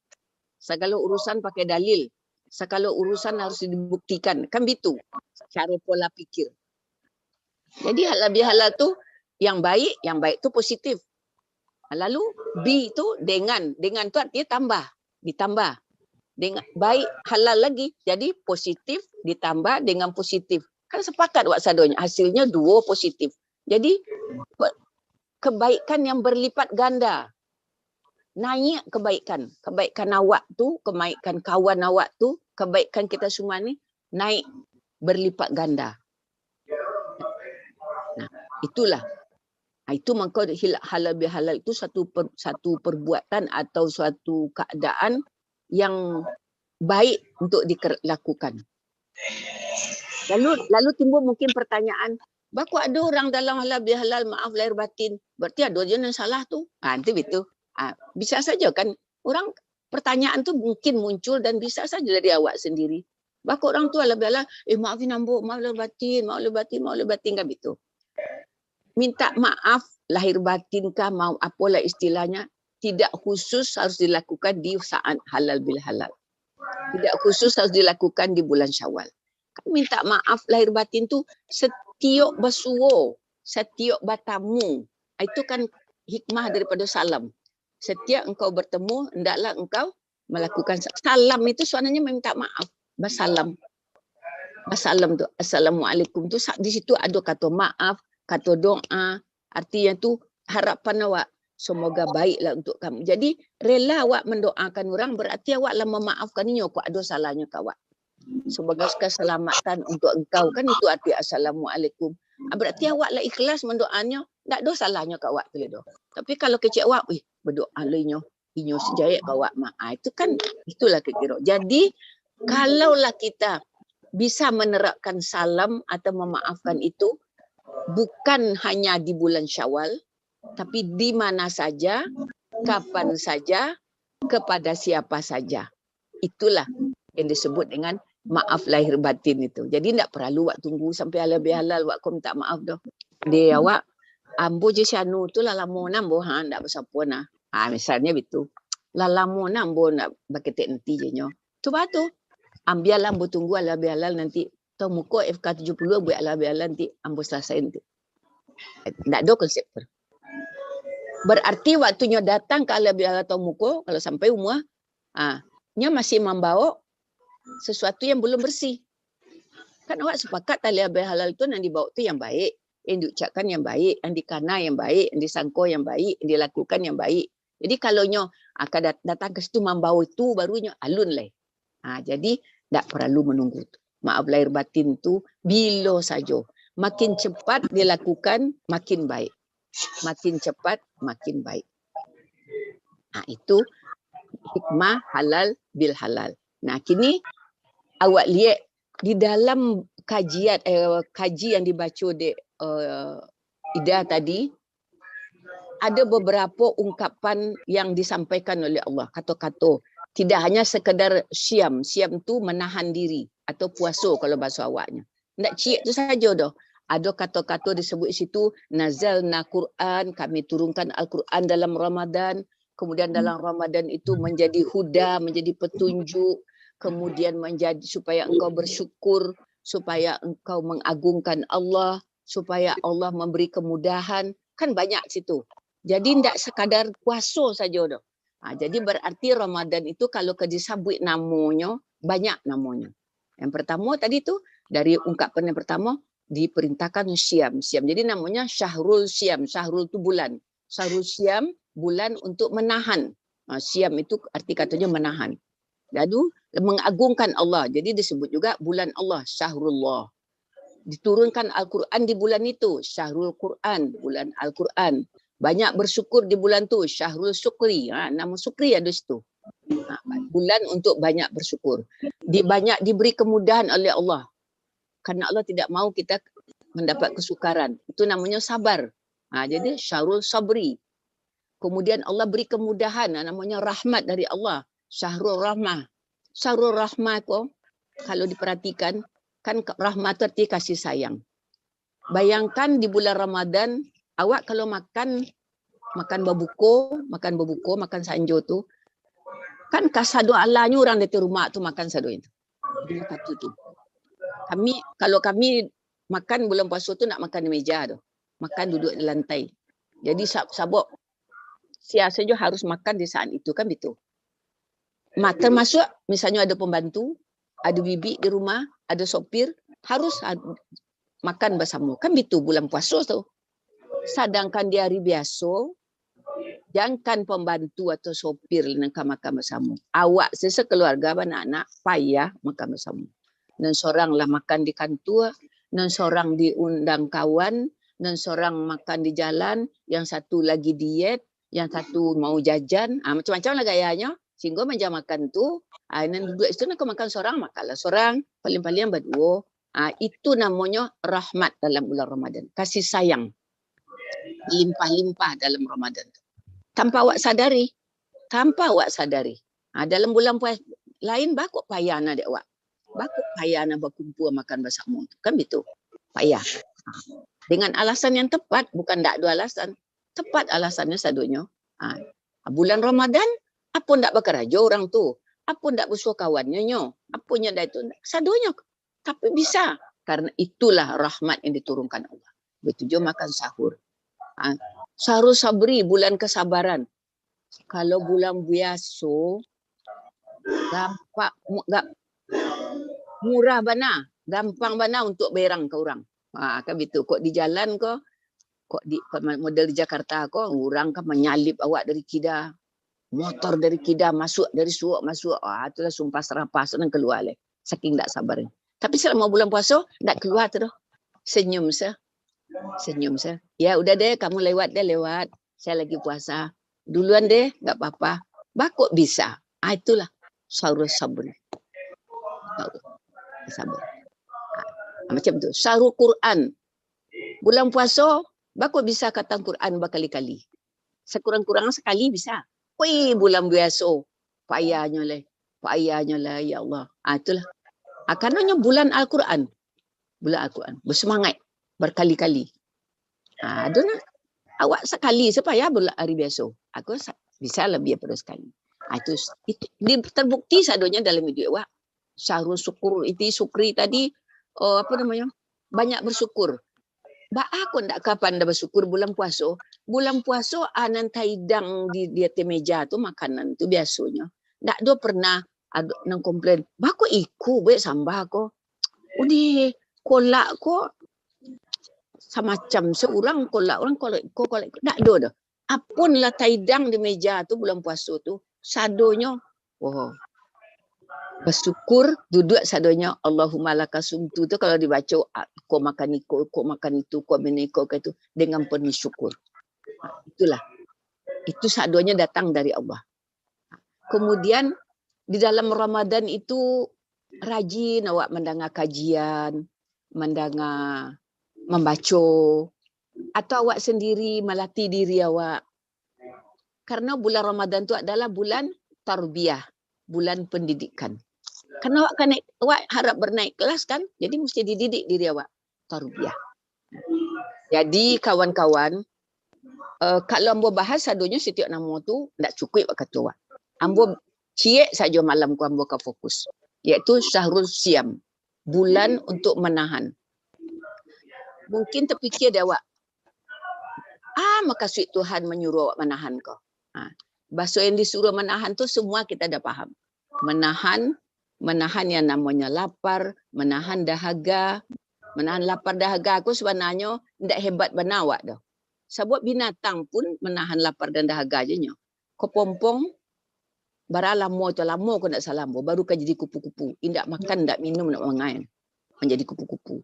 Segala urusan pakai dalil. Segala urusan harus dibuktikan. Kan begitu cara pola pikir. Jadi halal bihalal tu yang baik tu positif. Lalu B tu dengan tu artinya tambah, ditambah. Dengan baik halal lagi. Jadi positif ditambah dengan positif. Kan sepakat wak sadonya. Hasilnya 2 positif. Jadi kebaikan yang berlipat ganda. Naik kebaikan. Kebaikan awak tu, kebaikan kawan awak tu, kebaikan kita semua ni naik berlipat ganda. Nah, itulah. Itu maka halal bihalal itu satu perbuatan atau suatu keadaan yang baik untuk dilakukan. Lalu timbul mungkin pertanyaan, baku ada orang dalam halal bihalal maaf lahir batin, berarti ada je yang salah tu. Nanti begitu. Bisa saja kan orang pertanyaan tu mungkin muncul dan bisa saja dari awak sendiri. Baku orang tu halal bihalal, maafin ambo, maaf lahir batin kan begitu. Minta maaf lahir batin kah mau apalah istilahnya, tidak khusus harus dilakukan di saat halal bil halal. Tidak khusus harus dilakukan di bulan Syawal. Minta maaf lahir batin tu setiap bersuara, setiap bertamu. Itu kan hikmah daripada salam. Setiap engkau bertemu, hendaklah engkau melakukan salam. Itu sebenarnya meminta maaf. Basalam. Basalam tu, assalamualaikum tu, di situ ada kata maaf, kata doa. Artinya tu harapan awak semoga baiklah untuk kamu. Jadi rela awak mendoakan orang, berarti awaklah memaafkannya kau ada salahnya kau awak. Semoga keselamatan untuk engkau, kan itu arti assalamualaikum. Berarti awaklah ikhlas mendoanya, tak ada salahnya kau awak tu. Tapi kalau kecik awak, berdoa lainnya, inyo sejaya kau awak maaf. Itu kan itulah kira. Jadi kalaulah kita bisa menerapkan salam atau memaafkan itu bukan hanya di bulan Syawal, tapi di mana saja, kapan saja, kepada siapa saja. Itulah yang disebut dengan maaf lahir batin itu. Jadi tidak perlu awak tunggu sampai halal bihalal awak kau minta maaf dah. Dia awak ambo je sianu tu lalamu nambo ndak bersapa nah. Misalnya begitu. Lalamu nambo nak baketek nanti je nyo. Tu batu. Ambiarlah ambo tunggu halal bihalal nanti tau muka FK 70 buat halal bihalal nanti ambo selesai nanti. Tak ada konsep tu. Berarti waktunya datang ke halal bihalal tau muka kalau sampai umur nya masih membawa sesuatu yang belum bersih. Kan awak sepakat halal bihalal itu yang dibawa tu yang baik, yang diucapkan yang baik, yang dikana yang baik, yang disangko yang baik, yang dilakukan yang baik. Jadi kalau nyo akan datang ke situ membawa itu barunya alun lah. Jadi tak perlu menunggu. Maaf lahir batin tu bila saja. Makin cepat dilakukan makin baik. Makin cepat makin baik. Itu hikmah halal bil halal. Nah, kini awak lihat di dalam kaji yang dibaca di Ida tadi, ada beberapa ungkapan yang disampaikan oleh Allah. Kata-kata. Tidak hanya sekadar siam. Siam tu menahan diri. Atau puasa kalau bahasa awaknya. Tidak cik tu saja dah. Ada kata-kata disebut situ. Nazalna Quran. Kami turunkan Al-Quran dalam Ramadan. Kemudian dalam Ramadan itu menjadi huda, menjadi petunjuk. Kemudian menjadi supaya engkau bersyukur. Supaya engkau mengagungkan Allah. Supaya Allah memberi kemudahan. Kan banyak situ. Jadi tidak sekadar puasa saja dah. Jadi berarti Ramadan itu kalau disebut namanya, banyak namanya. Yang pertama tadi tu, dari ungkapan yang pertama, diperintahkan siam. Jadi namanya Syahrul Siam. Syahrul itu bulan. Syahrul Siam, bulan untuk menahan. Siam itu arti katanya menahan. Lalu mengagungkan Allah. Jadi disebut juga bulan Allah, Syahrullah. Diturunkan Al-Quran di bulan itu, Syahrul Quran, bulan Al-Quran. Banyak bersyukur di bulan tu, Syahrul Syukri. Nama Syukri ada situ. Bulan untuk banyak bersyukur. Banyak diberi kemudahan oleh Allah. Karena Allah tidak mau kita mendapat kesukaran. Itu namanya sabar. Jadi Syahrul Sabri. Kemudian Allah beri kemudahan. Namanya rahmat dari Allah. Syahrul Rahmah. Syahrul Rahmah kok, kalau diperhatikan, kan rahmat itu arti kasih sayang. Bayangkan di bulan Ramadan, awak kalau makan berbuka, makan sanjo tu, kan kasado alanya orang dari rumah tu makan sado itu. Dia kata tu. Kalau kami makan bulan puasa tu nak makan di meja tu. Makan duduk di lantai. Jadi sabok siasa saja harus makan di saat itu kan begitu. Termasuk misalnya ada pembantu, ada bibi di rumah, ada sopir, harus makan bersama. Kan begitu bulan puasa tu. Sedangkan di hari biasa, jangan pembantu atau sopir nak makan bersama. Awak sekeluarga anak-anak payah makan bersama. Dan seorang lah makan di kantor, dan seorang diundang kawan, dan seorang makan di jalan, yang satu lagi diet, yang satu mau jajan, macam-macam lah gayanya. Sehingga macam makan tu, dan duduk itu nak makan seorang, makanlah seorang, paling-paling berdua. Itu namanya rahmat dalam bulan Ramadan. Kasih sayang. Limpah-limpah dalam Ramadan. Tanpa awak sadari. Dalam bulan puasa lain, bakuk payah nak awak. Bakuk payah nak berkumpul makan bersama. Kan begitu? Payah. Dengan alasan yang tepat, bukan tak ada alasan. Tepat alasannya sadunya. Bulan Ramadan, apa ndak bekerja orang tu? Apa ndak bersua kawannya nyo? Apa nya dah itu? Sadunya. Tapi bisa. Karena itulah rahmat yang diturunkan Allah. Betul juga makan sahur. Syahrul Sabri, bulan kesabaran. Kalau bulan biasa, gampang, murah bana, gampang bana untuk berang ke orang. Kan begitu. Kok di jalan kok di model di Jakarta kok orang kan menyalip awak dari Kedah. Motor dari Kedah masuk, dari Suok masuk. Itulah sumpah serapah senang keluar leh. Saking tak sabar. Tapi selama bulan puasa tak keluar tu dah. Senyum saya. Ya udah deh, kamu lewat deh lewat. Saya lagi puasa. Duluan deh, enggak apa-apa. Bakok bisa. Itulah sahur sabar. Sabar. Macam tu. Sahur Quran. Bulan puasa, bakok bisa kata Quran berkali-kali. Sekurang-kurangnya sekali bisa. Wih, bulan biasa. Payahnya lah, ya Allah. Itulah. Karenanya bulan Al-Quran. Bulan Al-Quran. Bersemangat. Berkali-kali. Aduh, awak sekali supaya bulan hari biasa. Aku bisa lebih daripada sekali. Itu terbukti sadonya dalam hidup awak. Syahrul syukur itu syukri tadi apa namanya? Banyak bersyukur. Aku ndak kapan dah bersyukur bulan puasa. Bulan puasa anan taidang di atas meja tu makanan tu biasanya. Ndak do pernah ada nang komplain. Bako iku be sambah ko. Udi kolak ko semacam seorang kolak ndak do dah. Apun lah taidang di meja tu bulan puasa tu sadonya. Bersyukur duduk sadonya Allahumma lakasumtu tu kalau dibaca kau makan itu kau meniko itu dengan penuh syukur. Itulah. Itu sadonya datang dari Allah. Kemudian di dalam Ramadan itu rajin awak mendengar kajian, mendengar membaca atau awak sendiri melatih diri awak. Karena bulan Ramadan itu adalah bulan tarbiyah, bulan pendidikan. Karena awak harap bernaik kelas kan, jadi mesti dididik diri awak. Tarbiyah. Jadi kawan-kawan, kalau ambo bahas sadonya setiap nama tu tak cukup kata awak. Ambo ciek saja malam ku ambo ke fokus. Iaitu Syahrul Siam. Bulan untuk menahan. Mungkin terfikir dia awak, makasih Tuhan menyuruh awak menahan kau. Bahasa yang disuruh menahan tu semua kita dah faham. Menahan yang namanya lapar, menahan dahaga. Menahan lapar dahaga aku sebenarnya tidak hebat benar awak dah. Sebab binatang pun menahan lapar dan dahaga je nya. Kepompong bara lama kau nak salambo baru kau jadi kupu-kupu. Indak makan, indak minum, nak mangan. Menjadi kupu-kupu.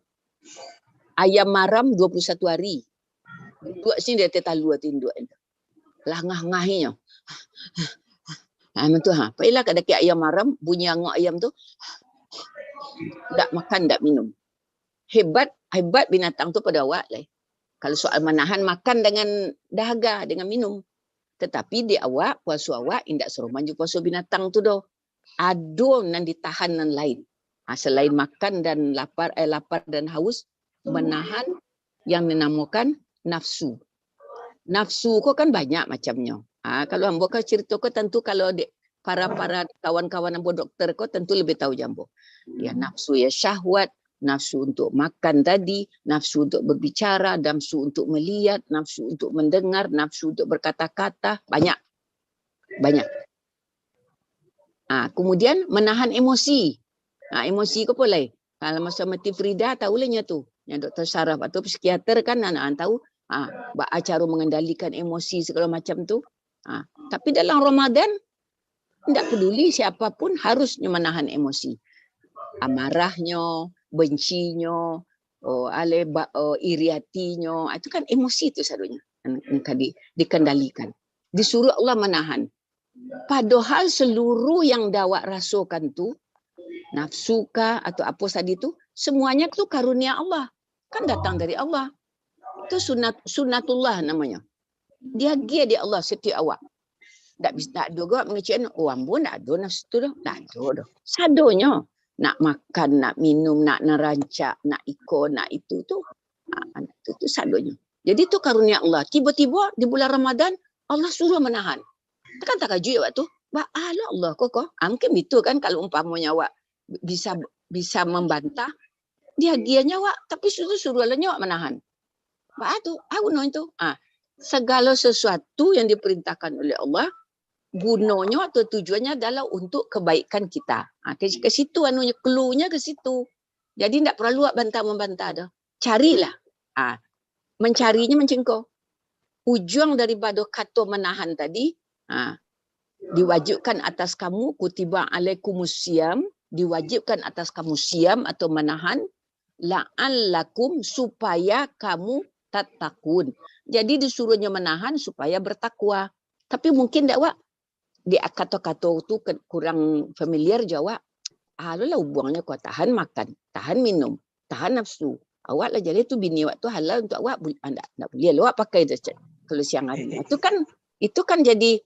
Ayam maram 21 hari. Duduk sini dia tetalu tinduk. Lah-ngah-ngahinya. Macam tu Pailah kat dekat ayam maram, bunyi angok ayam tu. Tak makan, tak minum. Hebat binatang tu pada awak lah. Kalau soal menahan makan dengan dahaga, dengan minum. Tetapi di awak, puasa awak, indak suruh maju puasa binatang tu dah. Ada yang ditahan yang lain. Selain makan dan lapar dan haus, menahan yang dinamakan nafsu. Nafsu kau kan banyak macamnya. Kalau ambo kau cerita kau tentu kalau para kawan-kawan ambo doktor kau tentu lebih tahu jambo. Ya nafsu ya syahwat, nafsu untuk makan tadi, nafsu untuk berbicara, nafsu untuk melihat, nafsu untuk mendengar, nafsu untuk berkata-kata, banyak. Kemudian menahan emosi. Emosi kau boleh. Kalau masa mati Frida tahulah tu. Yang Dr. Saraf atau psikiater kan anak tahu cara mengendalikan emosi segala macam tu. Tapi dalam Ramadan tidak peduli siapapun harusnya menahan emosi. Amarahnya, bencinya, iri hatinya, itu kan emosi itu selalunya dikendalikan. Disuruh Allah menahan. Padahal seluruh yang dawak rasakan tu, nafsu kah atau apa tadi tu, semuanya tu karunia Allah. Kan datang dari Allah. Itu sunatullah namanya. Dia di Allah setiap awak. Tak ada juga mengecekkan, ambo tak ada nafsu tu dah. Tak ada dah. Sadonya. Nak makan, nak minum, nak nerancak, nak ikut, nak itu tu. Itu sadonya. Jadi itu karunia Allah. Tiba-tiba di bulan Ramadan, Allah suruh menahan. Kan tak kajui awak tu. Allah kok. Mungkin itu kan kalau umpamanya awak bisa membantah. Dia awak. Tapi suruh awak menahan. Aku no itu. Segala sesuatu yang diperintahkan oleh Allah, gunanya atau tujuannya adalah untuk kebaikan kita. Ke situ anunya, clue-nya ke situ. Jadi tidak perlu bantah-membantah dah. Carilah. Mencarinya macam kau. Ujung daripada kata menahan tadi, diwajibkan atas kamu, kutiba alaikumusiyam, diwajibkan atas kamu siam atau menahan, la'allakum, supaya kamu tattaqun. Jadi disuruhnya menahan supaya bertakwa. Tapi mungkin tak, di kata-kata tu kurang familiar jawab. Lah buangnya kau tahan makan, tahan minum, tahan nafsu. Awak lah jadi tu bini awak tu halal untuk awak, tak boleh lah awak pakai kalau siang hari. Itu kan jadi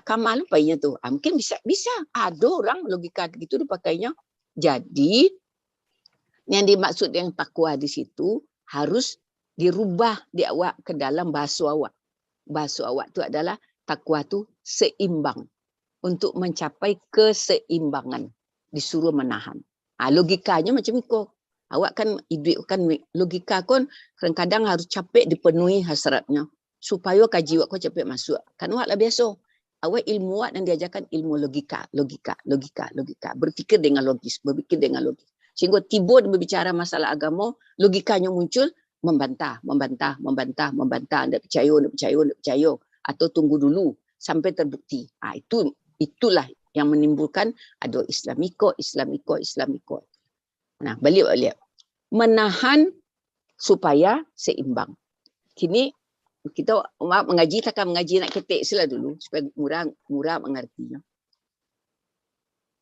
kamal paynya tu. Mungkin bisa ada orang logika gitu dipakainya. Jadi yang dimaksud yang takwa di situ harus dirubah di awak ke dalam bahasa awak. Bahasa awak tu adalah takwa tu seimbang. Untuk mencapai keseimbangan. Disuruh menahan. Logikanya macam itu. Awak kan hidup kan logika kan kadang-kadang harus capek dipenuhi hasratnya. Supaya kaji awak kau capek masuk. Kan awak lah biasa. Awak ilmu awak dan diajarkan ilmu logika. Berfikir dengan logis. Berfikir dengan logis. Sehingga tiba berbicara masalah agama, logikanya muncul, membantah. Tidak percaya. Atau tunggu dulu sampai terbukti. Itulah yang menimbulkan ada Islamiko. Nah, balik. Menahan supaya seimbang. Kini kita mengaji, takkan mengaji nak ketik sila dulu supaya murah mengertinya.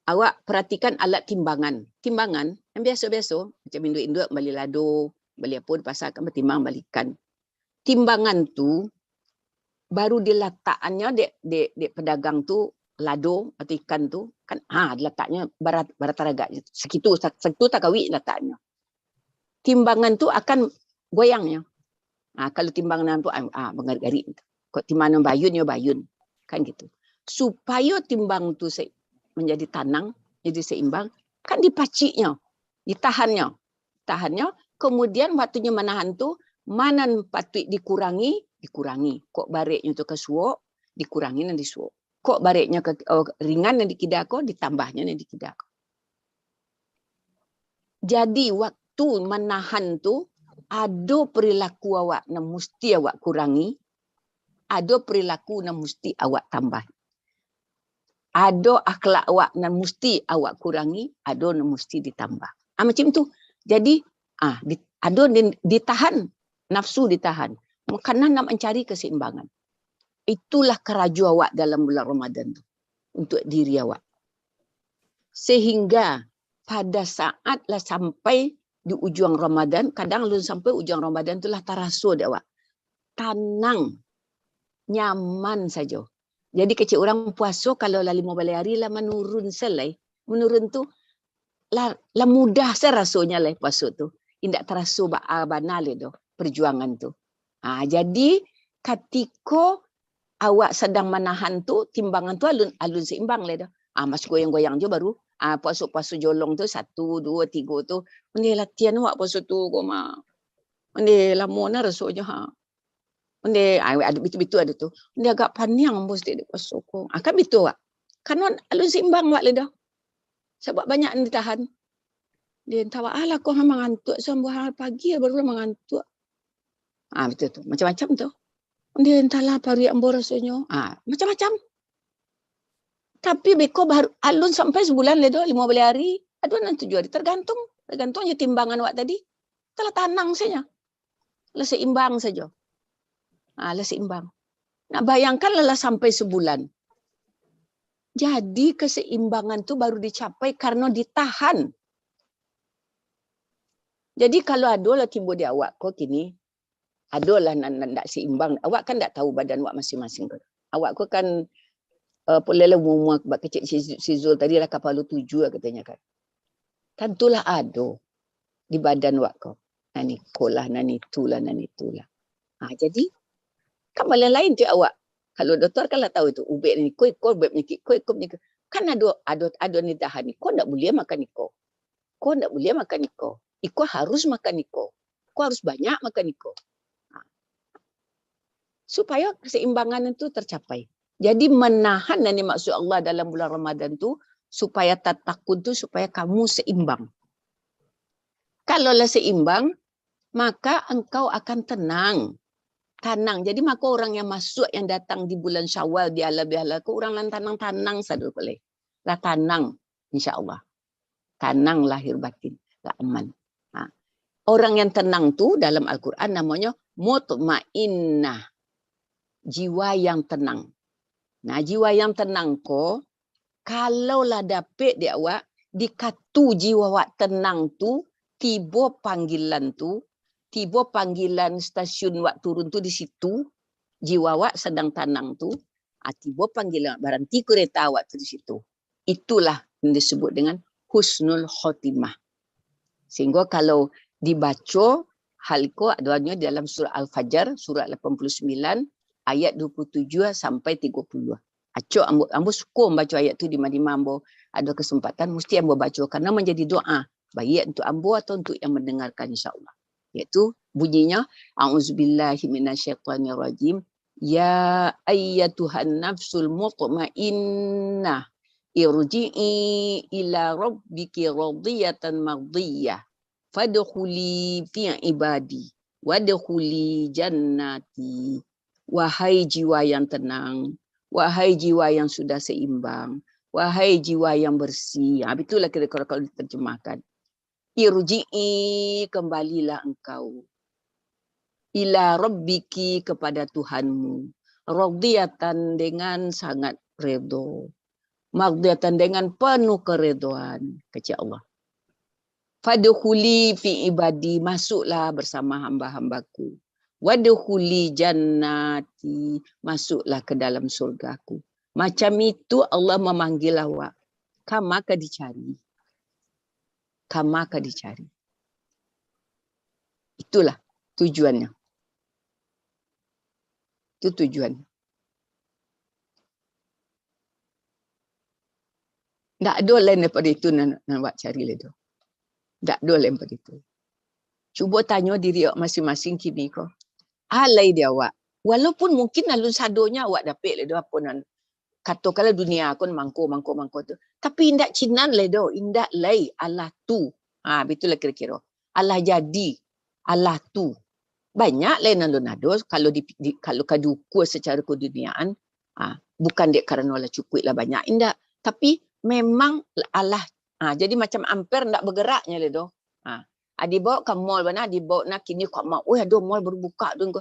Awak perhatikan alat timbangan. Timbangan yang biasa-biasa macam induk-induk beli lado, beli apa di pasar kan bertimbang balikan. Timbangan tu baru diletakkannya di pedagang tu lado atau ikan tu kan letaknya barat harga segitu tak kawit letaknya. Timbangan tu akan goyangnya. Kalau timbangan tu mengarit-garit. Kok timbangan bayun kan gitu. Supaya timbang tu menjadi tanang, jadi seimbang, kan dipaciknya, ditahannya. Kemudian waktunya menahan tu mana patut dikurangi. Kok bareknya tu kesuok, dikurangi dan disuok. Kok bareknya ringan dan dikidako, ditambahnya dan dikidako. Jadi waktu menahan tu ada perilaku awak yang mesti awak kurangi, ada perilaku yang mesti awak tambah. Ada akhlak awak yang mesti awak kurangi, ada yang mesti ditambah. Macam tu. Jadi ada ditahan, nafsu ditahan. Kerana nak mencari keseimbangan. Itulah keraju awak dalam bulan Ramadan tu. Untuk diri awak. Sehingga pada saatlah sampai di ujung Ramadan, kadang lu sampai ujung Ramadan itulah terasa dia awak. Tenang, nyaman saja. Jadi kecil orang puasa kalau lah 15 hari lah menurun selai. Menurun tu lah mudah serasanya lah puasa tu. Tidak terasa banal itu perjuangan tu. Jadi ketika awak sedang menahan tu, timbangan tu alun seimbang lah dah. Masih goyang-goyang je baru. Puasa-puasa jolong tu 1, 2, 3 tu. Ini latihan awak puasa tu kau mah. Ini lama na rasanya Ini ada bitu-bitu ada tu. Ini agak panjang bos dia puasa kau. Kan bitu awak. Kan alun seimbang awak lah dah. Sebab banyak yang ditahan. Dia tahu lah kau mengantuk sampai pagi baru mengantuk. Betul tu. Macam-macam tu. Dia entahlah pari ambor rasanya. Macam-macam. Tapi beko baru alun sampai sebulan le doh 15 hari, ada 7 hari tergantung je timbangan awak tadi. Telah tanang saja. Lah seimbang saja. Lah seimbang. Nak bayangkan lelah sampai sebulan. Jadi keseimbangan tu baru dicapai karena ditahan. Jadi kalau adalah timbul di awak kau kini adalah nak seimbang. Awak kan tak tahu badan awak masing-masing. Awak kau kan Polela umur kecil si Zul tadi lah kapal 7 katanya kan. Tentulah ada di badan awak kau. Nani kolah, nani itulah. Jadi kan malah lain tu awak. Kalau doktor kan lah tahu itu ubek ni kau ubek penyakit kau kan ada ni tahan ni. Kau tak boleh makan iko. Kau tak boleh makan iko. Iko harus makan iko. Kau harus banyak makan iko. Supaya keseimbangan itu tercapai. Jadi menahan yang maksud Allah dalam bulan Ramadan tu supaya tatakun tu supaya kamu seimbang. Kalaulah seimbang, maka engkau akan tenang. Tanang. Jadi maka orang yang masuk yang datang di bulan Syawal di ala-bihala ke orang lan tanang-tanang sadul boleh. Lah tanang insya-Allah. Tanang lahir batin, lah aman. Ha. Orang yang tenang tu dalam Al-Quran namanya mutmainnah. Jiwa yang tenang. Nah, jiwa yang tenang ko kalaulah dapet dia awak dikatu jiwa awak tenang tu tiba panggilan tu tiba panggilan stasiun wak turun tu di situ, jiwa wak sedang tanang tu, tiba panggilan berhenti kereta awak tu di situ. Itulah yang disebut dengan husnul khotimah. Sehingga kalau dibaca hal itu adanya dalam surah Al-Fajr, surah 89, ayat 27 sampai 30. Acok ambo suka membaca ayat tu di mana ambo ada kesempatan, mesti ambo baca karena menjadi doa. Baik untuk ambo atau untuk yang mendengarkan insya-Allah. Iaitu bunyinya a'udzubillahi minasyaitonirrajim ya ayyatuhan nafsul mutmainnah irji'i ila rabbiki radiyatan mardiyah fadkhuli fi ibadi wadkhuli jannati. Wahai jiwa yang tenang, wahai jiwa yang sudah seimbang, wahai jiwa yang bersih. Itulah kira-kira kalau diterjemahkan. Irji'i, kembalilah engkau. Ila rabbiki, kepada Tuhanmu. Radiyatan, dengan sangat redha. Mardiyatan, dengan penuh keredoan. Kata Allah. Fadkhuli fi ibadi, masuklah bersama hamba-hambaku. Wadkhuli jannati, masuklah ke dalam surgaku. Macam itu Allah memanggil awak. Kamu akan dicari. Kamu akan dicari. Itulah tujuannya. Itu tujuannya. Tak ada lain daripada itu nak buat cari le tu. Tak ada lain daripada itu. Cuba tanya diri awak masing-masing kini kau. Alai dia awak. Walaupun mungkin alun sadonya awak dapat le tu apa nan. Katakanlah dunia kon mangko tu. Tapi indak cinan le do, indak lai Allah tu. Begitulah kira-kira. Allah jadi, Allah tu. Banyak lain alun ada kalau kalau kaduku secara keduniaan, bukan dia kerana Allah cukup lah banyak indak. Tapi memang Allah. Jadi macam ampere ndak bergeraknya le do. Dibawa ke mall mana, dibawa nak kini kok mau, ada mall berbuka tu.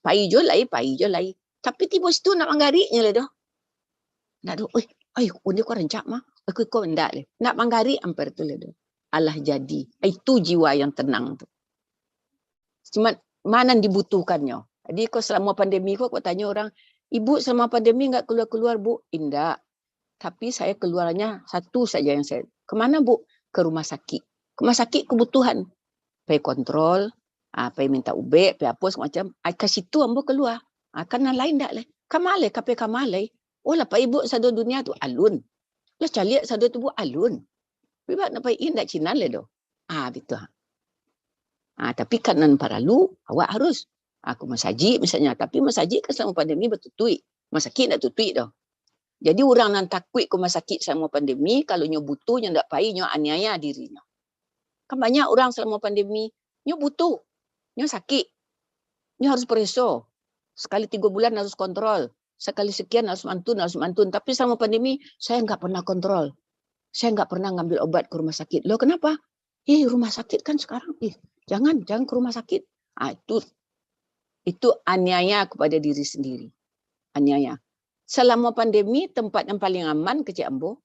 Pai je lai. Tapi tiba situ nak manggariknya le do. Nak do, dia kau rencak mah. Aku kau ndak le. Nak manggarik ampere tu le do. Allah jadi. Itu jiwa yang tenang tu. Cuma mana dibutuhkannya. Jadi kau selama pandemi kau tanya orang, ibu selama pandemi enggak keluar-keluar bu? Indak. Tapi saya keluarnya satu saja yang saya. Kemana bu? Ke rumah sakit. Ke rumah sakit kebutuhan. Pergi kontrol, pergi minta ubek, pergi apa semacam. Ke situ ambo keluar. Karena lain tak le. Kamale, kape kamale. Oh lah pak ibu sadu dunia tu alun. Lah caliak sadu tu bu alun. Bibat nak pergi indak Cina le do. Betul. Tapi kanan paralu awak harus. Aku masajid misalnya. Tapi masajid kan selama pandemi bertutui. Masakit nak tutui dah. Jadi orang yang takut ke rumah sakit selama pandemi, kalau nyo butuh, nyo tak payah, nyo aniaya dirinya. Kan banyak orang selama pandemi, nyo butuh, nyo sakit, nyo harus periksa. Sekali 3 bulan harus kontrol. Sekali sekian harus mantun. Tapi selama pandemi, saya enggak pernah kontrol. Saya enggak pernah ngambil obat ke rumah sakit. Loh kenapa? Rumah sakit kan sekarang. Jangan ke rumah sakit. Itu aniaya kepada diri sendiri. Aniaya. Selama pandemi, tempat yang paling aman ke Cik Ambo,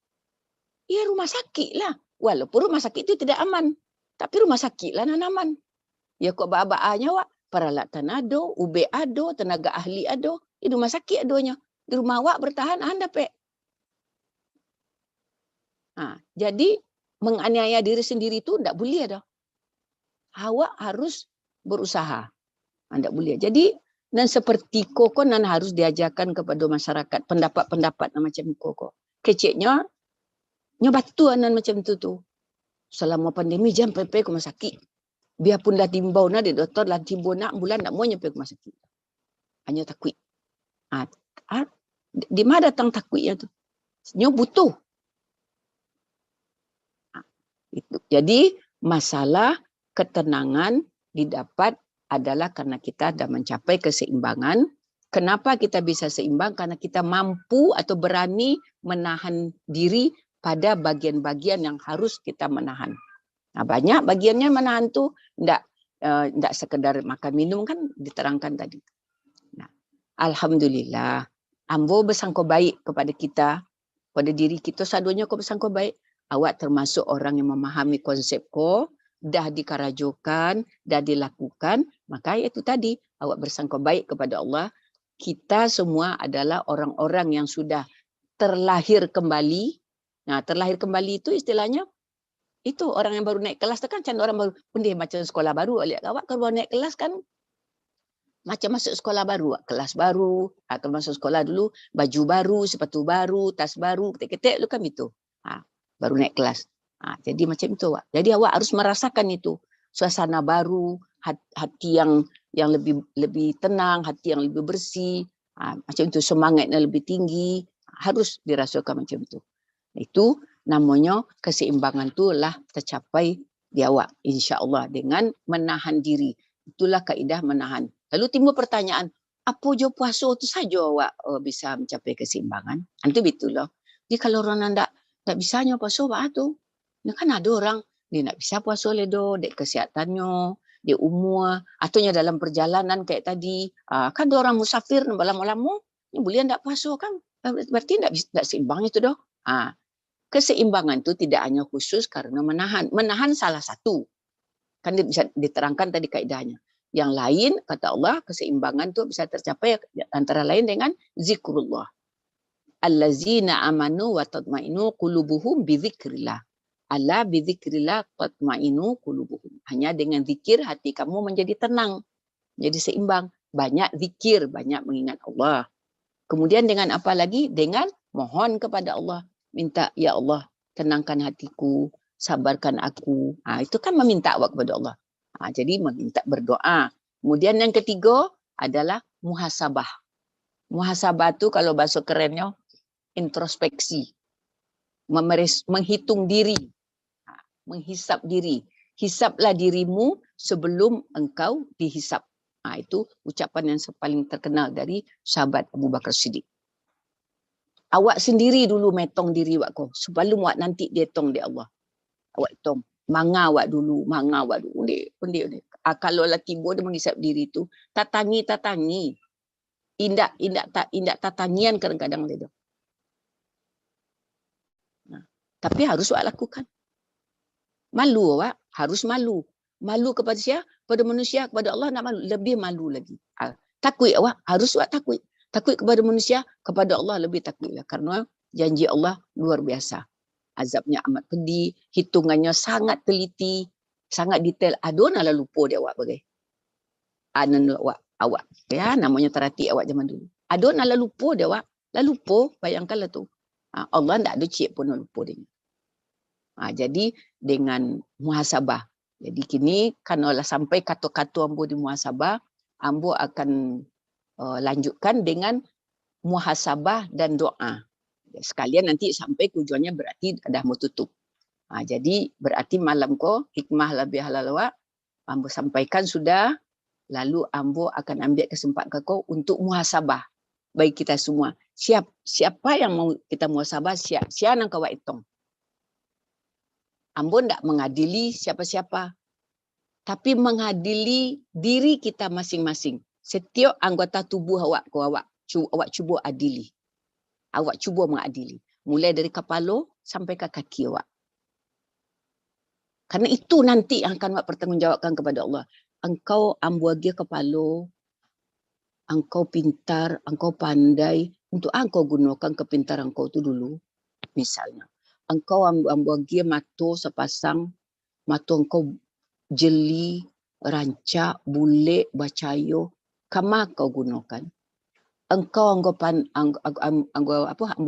rumah sakit lah. Walaupun rumah sakit itu tidak aman. Tapi rumah sakit lah nan aman. Ya kok ba'a-ba'anya wak, peralatan ada, UB ada, tenaga ahli ada. Di rumah sakit adanya. Di rumah awak bertahan, anda pek. Jadi, menganiaya diri sendiri itu tidak boleh ada. Awak harus berusaha. Tidak boleh. Jadi, dan seperti koko nan harus diajarkan kepada masyarakat pendapat-pendapat macam koko. Keciknya batu nan macam tu. Selama pandemi jangan pergi ke rumah sakit. Biarpun dah timbau nak di doktor dah timbau nak bulan nak mau nyampe ke rumah sakit. Hanya takut. Di mana datang takutnya tu? Nyo butuh. Itu. Jadi masalah ketenangan didapat adalah karena kita dah mencapai keseimbangan. Kenapa kita bisa seimbang? Karena kita mampu atau berani menahan diri pada bagian-bagian yang harus kita menahan. Nah, banyak bagiannya menahan tu tidak sekedar makan minum kan diterangkan tadi. Nah, alhamdulillah, ambo bersangka baik kepada kita, pada diri kita sadunya kau bersangka baik. Awak termasuk orang yang memahami konsep ko, dah dikarajokan, dah dilakukan, maka itu tadi awak bersangka baik kepada Allah. Kita semua adalah orang-orang yang sudah terlahir kembali. Nah, terlahir kembali itu istilahnya itu orang yang baru naik kelas tu kan macam orang baru pendih macam sekolah baru. Lihat awak kalau naik kelas kan macam masuk sekolah baru, kelas baru, akan masuk sekolah dulu, baju baru, sepatu baru, tas baru, ketik-ketik lu kan itu. Baru naik kelas. Jadi macam itu awak. Jadi awak harus merasakan itu. Suasana baru, hati yang lebih tenang, hati yang lebih bersih. Macam itu, semangatnya lebih tinggi. Harus dirasakan macam itu. Itu namanya keseimbangan itulah tercapai di awak. InsyaAllah dengan menahan diri. Itulah kaedah menahan. Lalu timbul pertanyaan, apa je puasa itu saja awak bisa mencapai keseimbangan? Itu betul lah. Jadi kalau orang tak bisanya puasa awak tu. Kan ada orang, dia nak bisa puasa ledo, dek kesihatannya, dia umur, ataunya dalam perjalanan kayak tadi. Kan ada orang musafir, lama-lama, boleh tak puasa kan? Berarti tak seimbang itu dah. Keseimbangan itu tidak hanya khusus karena menahan. Menahan salah satu. Kan dia bisa diterangkan tadi kaedahnya. Yang lain, kata Allah, keseimbangan itu bisa tercapai antara lain dengan zikrullah. Allazina amanu wa tatma'inu qulubuhum bidzikrillah. Ala bidzikrillah tatma'inu qulubuhum. Hanya dengan zikir hati kamu menjadi tenang, jadi seimbang. Banyak zikir, banyak mengingat Allah. Kemudian dengan apa lagi? Dengan mohon kepada Allah. Minta, ya Allah, tenangkan hatiku, sabarkan aku. Itu kan meminta awak kepada Allah. Jadi meminta berdoa. Kemudian yang ketiga adalah muhasabah. Muhasabah itu kalau bahasa kerennya introspeksi. Menghitung diri. Menghisap diri. Hisaplah dirimu sebelum engkau dihisap. Itu ucapan yang paling terkenal dari sahabat Abu Bakar Siddiq. Awak sendiri dulu metong diri awak kau. Sebelum awak nanti dietong di Allah. Awak hitung. Manga awak dulu. Undi. Kalau lah tiba dia menghisap diri tu. Tatangi. Indak tatangian kadang-kadang dia. Tapi harus awak lakukan. Malu awak, harus malu. Malu kepada siapa? Kepada manusia, kepada Allah nak malu. Lebih malu lagi. Takut awak, harus awak takut. Takut kepada manusia, kepada Allah lebih takutlah. Karena janji Allah luar biasa. Azabnya amat pedih, hitungannya sangat teliti, sangat detail. Aduh, nak lupa dia awak bagai. Awak. Ya, namanya terhati awak zaman dulu. Aduh, nak lupa dia awak. Lupa, bayangkanlah tu. Allah tak ada cik pun nak lupa dia. Jadi dengan muhasabah. Jadi kini kalau sampai kata-kata ambo di muhasabah, ambo akan lanjutkan dengan muhasabah dan doa. Sekalian nanti sampai tujuannya berarti dah mau tutup. Jadi berarti malam ko hikmah lebih halal awak ambo sampaikan sudah. Lalu ambo akan ambil kesempatan kau untuk muhasabah bagi kita semua. Siapa yang mau kita muhasabah, siapa yang kau hitung. Ambo tidak mengadili siapa-siapa, tapi mengadili diri kita masing-masing. Setiap anggota tubuh awak cuba adili. Awak cuba mengadili. Mulai dari kepala sampai ke kaki awak. Karena itu nanti yang akan awak pertanggungjawabkan kepada Allah. Engkau ambuagia kepala, engkau pintar, engkau pandai. Untuk engkau gunakan kepintaran engkau itu dulu. Misalnya. Engkau ambuagia mata sepasang, mata engkau jeli, rancak, bulik, bacayo, kama kau gunakan. Engkau anggo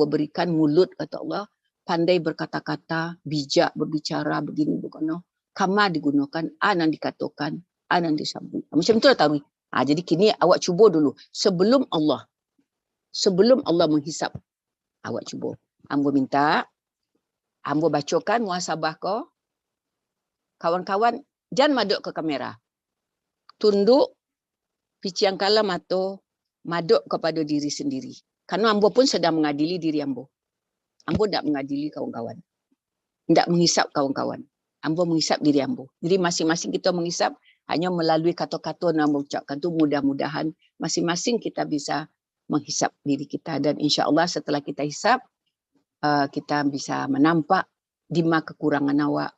berikan mulut kata Allah, pandai berkata-kata, bijak berbicara begini begono, kama digunakan, anan dikatakan, anan disambung. Macam itulah tahu. Jadi kini awak cuba dulu sebelum Allah. sebelum Allah menghisap. Awak cuba. Ambo minta, ambo bacakan muhasabah ko. Kawan-kawan, jangan maduk ke kamera. Tunduk, piciang kala mata, maduk kepada diri sendiri. Karena ambo pun sedang mengadili diri ambo. Ambo tidak mengadili kawan-kawan. Tidak menghisap kawan-kawan. Ambo menghisap diri ambo. Jadi masing-masing kita menghisap hanya melalui kata-kata yang ambo ucapkan tu, mudah-mudahan masing-masing kita bisa menghisap diri kita. Dan insya-Allah setelah kita hisap, kita bisa menampak di mana kekurangan awak.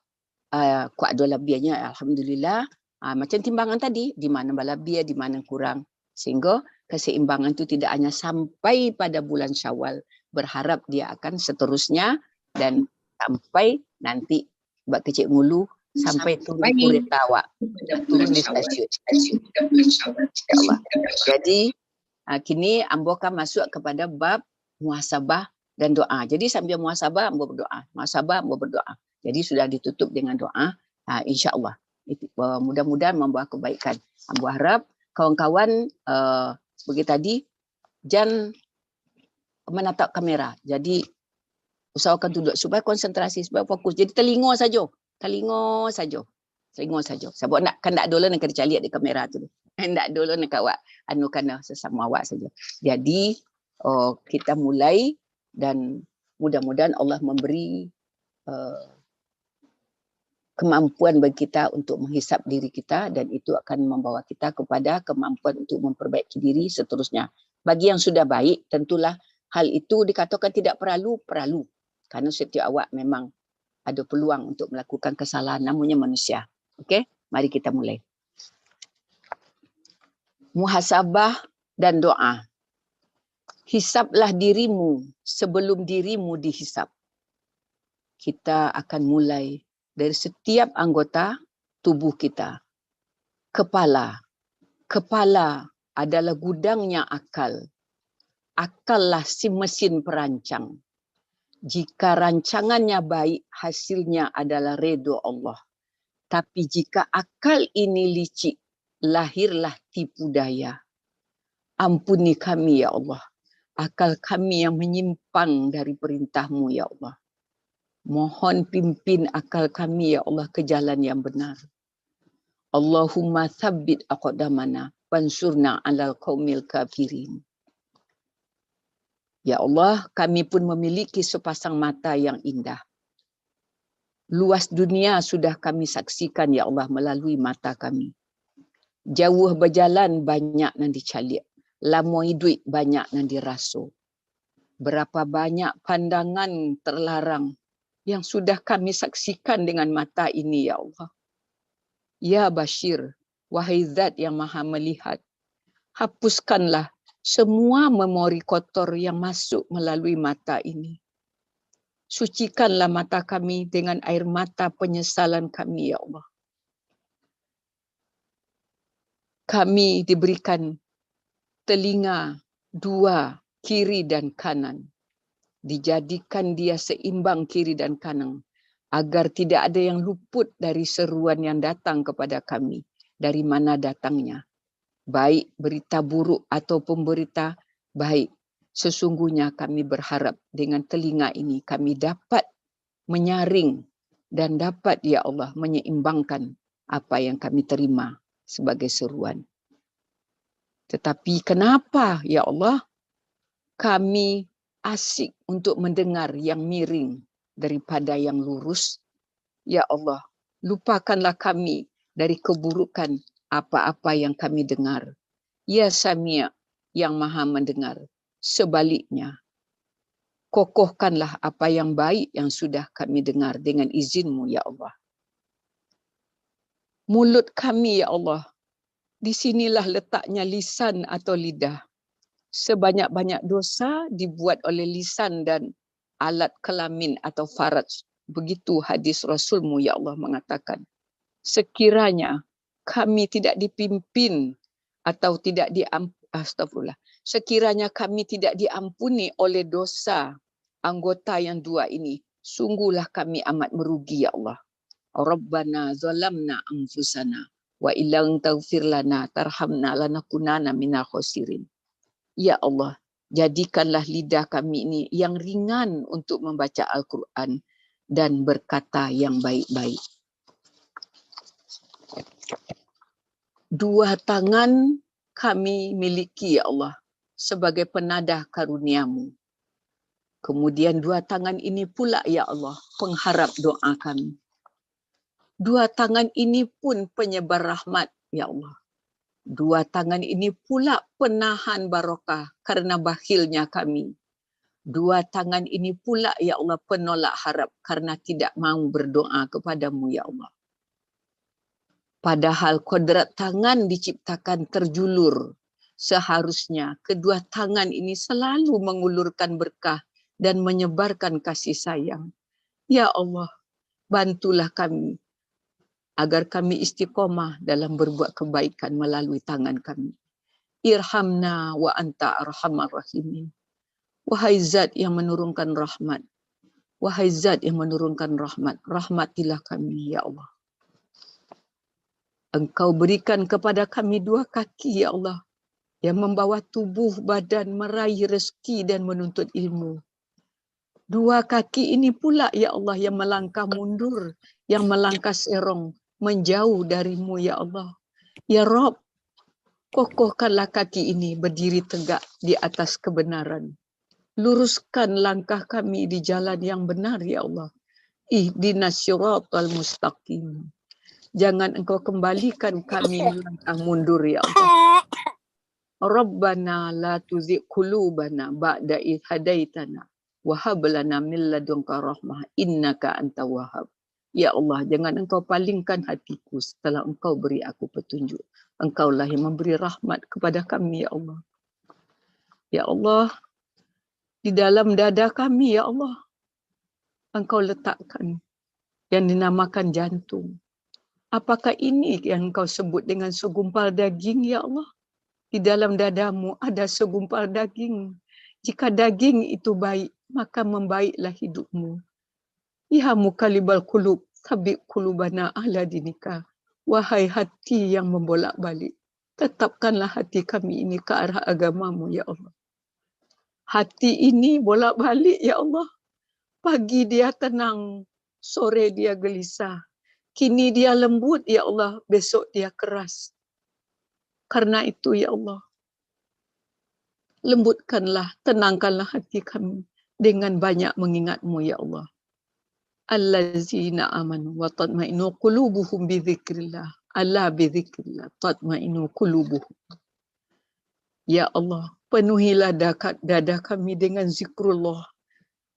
Kuat dua labianya, alhamdulillah. Macam timbangan tadi, di mana balabia, di mana kurang. Sehingga keseimbangan itu tidak hanya sampai pada bulan Syawal. Berharap dia akan seterusnya dan sampai nanti buat kecil mulu sampai turun kereta awak, turun di stasiun. InsyaAllah. Jadi kini ambo akan masuk kepada bab muhasabah dan doa. Jadi sambil muhasabah ambo berdoa, muhasabah ambo berdoa. Jadi sudah ditutup dengan doa. InsyaAllah. Mudah-mudahan membawa kebaikan. Ambo harap kawan-kawan begitu tadi jangan menatap kamera. Jadi usahakan duduk supaya konsentrasi, supaya fokus. Jadi telinga saja. Telinga saja. Telinga saja. Sebab nak kan tak dulu nak kerja lihat di kamera tu. Tak dulu nak awak anu kana sesama awak saja. Jadi kita mulai dan mudah-mudahan Allah memberi kemampuan bagi kita untuk menghisap diri kita dan itu akan membawa kita kepada kemampuan untuk memperbaiki diri seterusnya. Bagi yang sudah baik, tentulah hal itu dikatakan tidak perlu. Kerana setiap awak memang ada peluang untuk melakukan kesalahan, namanya manusia. Okey, mari kita mulai. Muhasabah dan doa. Hisaplah dirimu sebelum dirimu dihisap. Kita akan mulai dari setiap anggota tubuh kita. Kepala. Kepala adalah gudangnya akal. Akallah si mesin perancang. Jika rancangannya baik, hasilnya adalah redha Allah. Tapi jika akal ini licik, lahirlah tipu daya. Ampuni kami ya Allah. Akal kami yang menyimpang dari perintah-Mu ya Allah. Mohon pimpin akal kami ya Allah ke jalan yang benar. Allahumma thabbit aqdamana wansurna 'alal qaumil kafirin. Ya Allah, kami pun memiliki sepasang mata yang indah. Luas dunia sudah kami saksikan ya Allah melalui mata kami. Jauh berjalan banyak yang dicalik. Lama hidup banyak yang dirasa. Berapa banyak pandangan terlarang yang sudah kami saksikan dengan mata ini ya Allah. Ya Bashir, wahai Zat yang Maha Melihat, hapuskanlah semua memori kotor yang masuk melalui mata ini. Sucikanlah mata kami dengan air mata penyesalan kami ya Allah. Kami diberikan telinga dua, kiri dan kanan. Dijadikan dia seimbang kiri dan kanan. Agar tidak ada yang luput dari seruan yang datang kepada kami. Dari mana datangnya. Baik berita buruk ataupun berita baik. Sesungguhnya kami berharap dengan telinga ini kami dapat menyaring dan dapat ya Allah menyeimbangkan apa yang kami terima sebagai seruan. Tetapi kenapa ya Allah kami asik untuk mendengar yang miring daripada yang lurus? Ya Allah, lupakanlah kami dari keburukan apa-apa yang kami dengar. Ya Sami' yang Maha mendengar. Sebaliknya, kokohkanlah apa yang baik yang sudah kami dengar dengan izin-Mu ya Allah. Mulut kami ya Allah, di sinilah letaknya lisan atau lidah. Sebanyak-banyak dosa dibuat oleh lisan dan alat kelamin atau faraj. Begitu hadis Rasul-Mu ya Allah mengatakan. Sekiranya kami tidak dipimpin atau tidak sekiranya kami tidak diampuni oleh dosa anggota yang dua ini, sungguhlah kami amat merugi ya Allah. Rabbana zalamna anfusana wa illam taghfir lana tarhamna lanakunanna minal khasirin. Ya Allah, Jadikanlah lidah kami ini yang ringan untuk membaca Al-Quran dan berkata yang baik-baik. Dua tangan kami miliki, ya Allah, sebagai penadah karunia-Mu. Kemudian dua tangan ini pula, ya Allah, pengharap doa kami. Dua tangan ini pun penyebar rahmat, ya Allah. Dua tangan ini pula penahan barakah karena bakhilnya kami. Dua tangan ini pula, ya Allah, penolak harap karena tidak mahu berdoa kepadamu, ya Allah. Padahal kodrat tangan diciptakan terjulur. Seharusnya kedua tangan ini selalu mengulurkan berkah dan menyebarkan kasih sayang. Ya Allah, bantulah kami agar kami istiqomah dalam berbuat kebaikan melalui tangan kami. Irhamna wa anta arhamar rahimin. Wahai Zat yang menurunkan rahmat. Wahai Zat yang menurunkan rahmat. Rahmatilah kami, ya Allah. Engkau berikan kepada kami dua kaki, ya Allah, yang membawa tubuh badan meraih rezeki dan menuntut ilmu. Dua kaki ini pula, ya Allah, yang melangkah mundur, yang melangkah serong, menjauh darimu, ya Allah. Ya Rabb, kokohkanlah kaki ini berdiri tegak di atas kebenaran. Luruskan langkah kami di jalan yang benar, ya Allah. Ihdinas siratal mustaqim. Jangan engkau kembalikan kami melangkah mundur, ya Allah. Rabbana la tuzigh qulubana ba'da idh hadaitana wa hab lana min ladunka rahmah innaka antal wahhab. Ya Allah, jangan engkau palingkan hatiku setelah engkau beri aku petunjuk. Engkaulah yang memberi rahmat kepada kami, ya Allah. Ya Allah, di dalam dada kami, ya Allah, engkau letakkan yang dinamakan jantung. Apakah ini yang engkau sebut dengan segumpal daging, ya Allah? Di dalam dadamu ada segumpal daging. Jika daging itu baik, maka membaiklah hidupmu. Ya muqallibal qulub, tsabbit qulubana ala dinika. Wahai hati yang membolak-balik, tetapkanlah hati kami ini ke arah agamamu, ya Allah. Hati ini bolak-balik, ya Allah. Pagi dia tenang, sore dia gelisah. Kini dia lembut, ya Allah, besok dia keras. Karena itu, ya Allah, lembutkanlah, tenangkanlah hati kami dengan banyak mengingat-Mu, ya Allah. Allazina amanu wa tatma'innu qulubuhum bi dzikrillah. Ala bi dzikrillah tatma'innu qulubuhum. Ya Allah, penuhilah dada kami dengan zikrullah.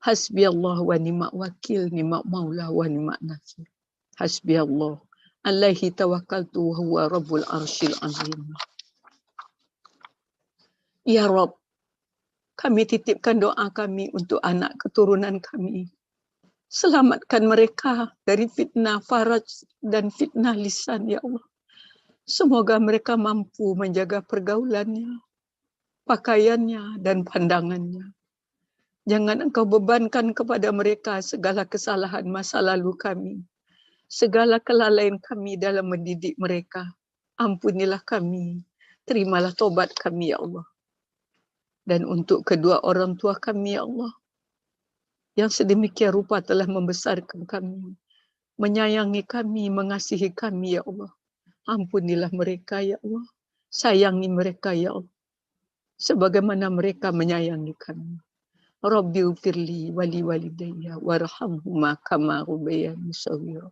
Hasbiyallah wa ni'mal wakil, ni'mal maula wa ni'mal nasir. Hasbiyallah. Alaihi tawakkaltu wa huwa rabbul arsyil azim. Ya Rabb, kami titipkan doa kami untuk anak keturunan kami. Selamatkan mereka dari fitnah faraj dan fitnah lisan, ya Allah. Semoga mereka mampu menjaga pergaulannya, pakaiannya, dan pandangannya. Jangan engkau bebankan kepada mereka segala kesalahan masa lalu kami. Segala kelalaian kami dalam mendidik mereka. Ampunilah kami. Terimalah tobat kami, ya Allah. Dan untuk kedua orang tua kami, ya Allah, yang sedemikian rupa telah membesarkan kami, menyayangi kami, mengasihi kami, ya Allah. Ampunilah mereka, ya Allah. Sayangi mereka, ya Allah. Sebagaimana mereka menyayangi kami. Rabbi ufirli wali walidayya warhamhuma kama rabbayani shaghira.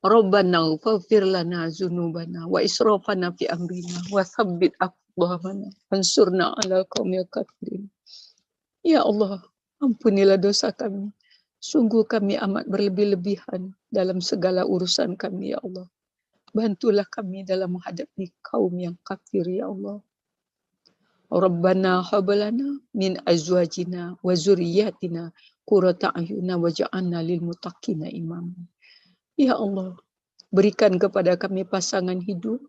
Rabbana ighfir lana dzunubana wa israfana fi amrina wa tsabbit aqdamana wansurna 'alal qaumil kafirin. Ya Allah, ampunilah dosa kami. Sungguh kami amat berlebih-lebihan dalam segala urusan kami, ya Allah. Bantulah kami dalam menghadapi kaum yang kafir, ya Allah. Rabbana hab lana min azwajina wa dzurriyyatina qurrata a'yuna waj'alna lil muttaqina imama. Ya Allah, berikan kepada kami pasangan hidup,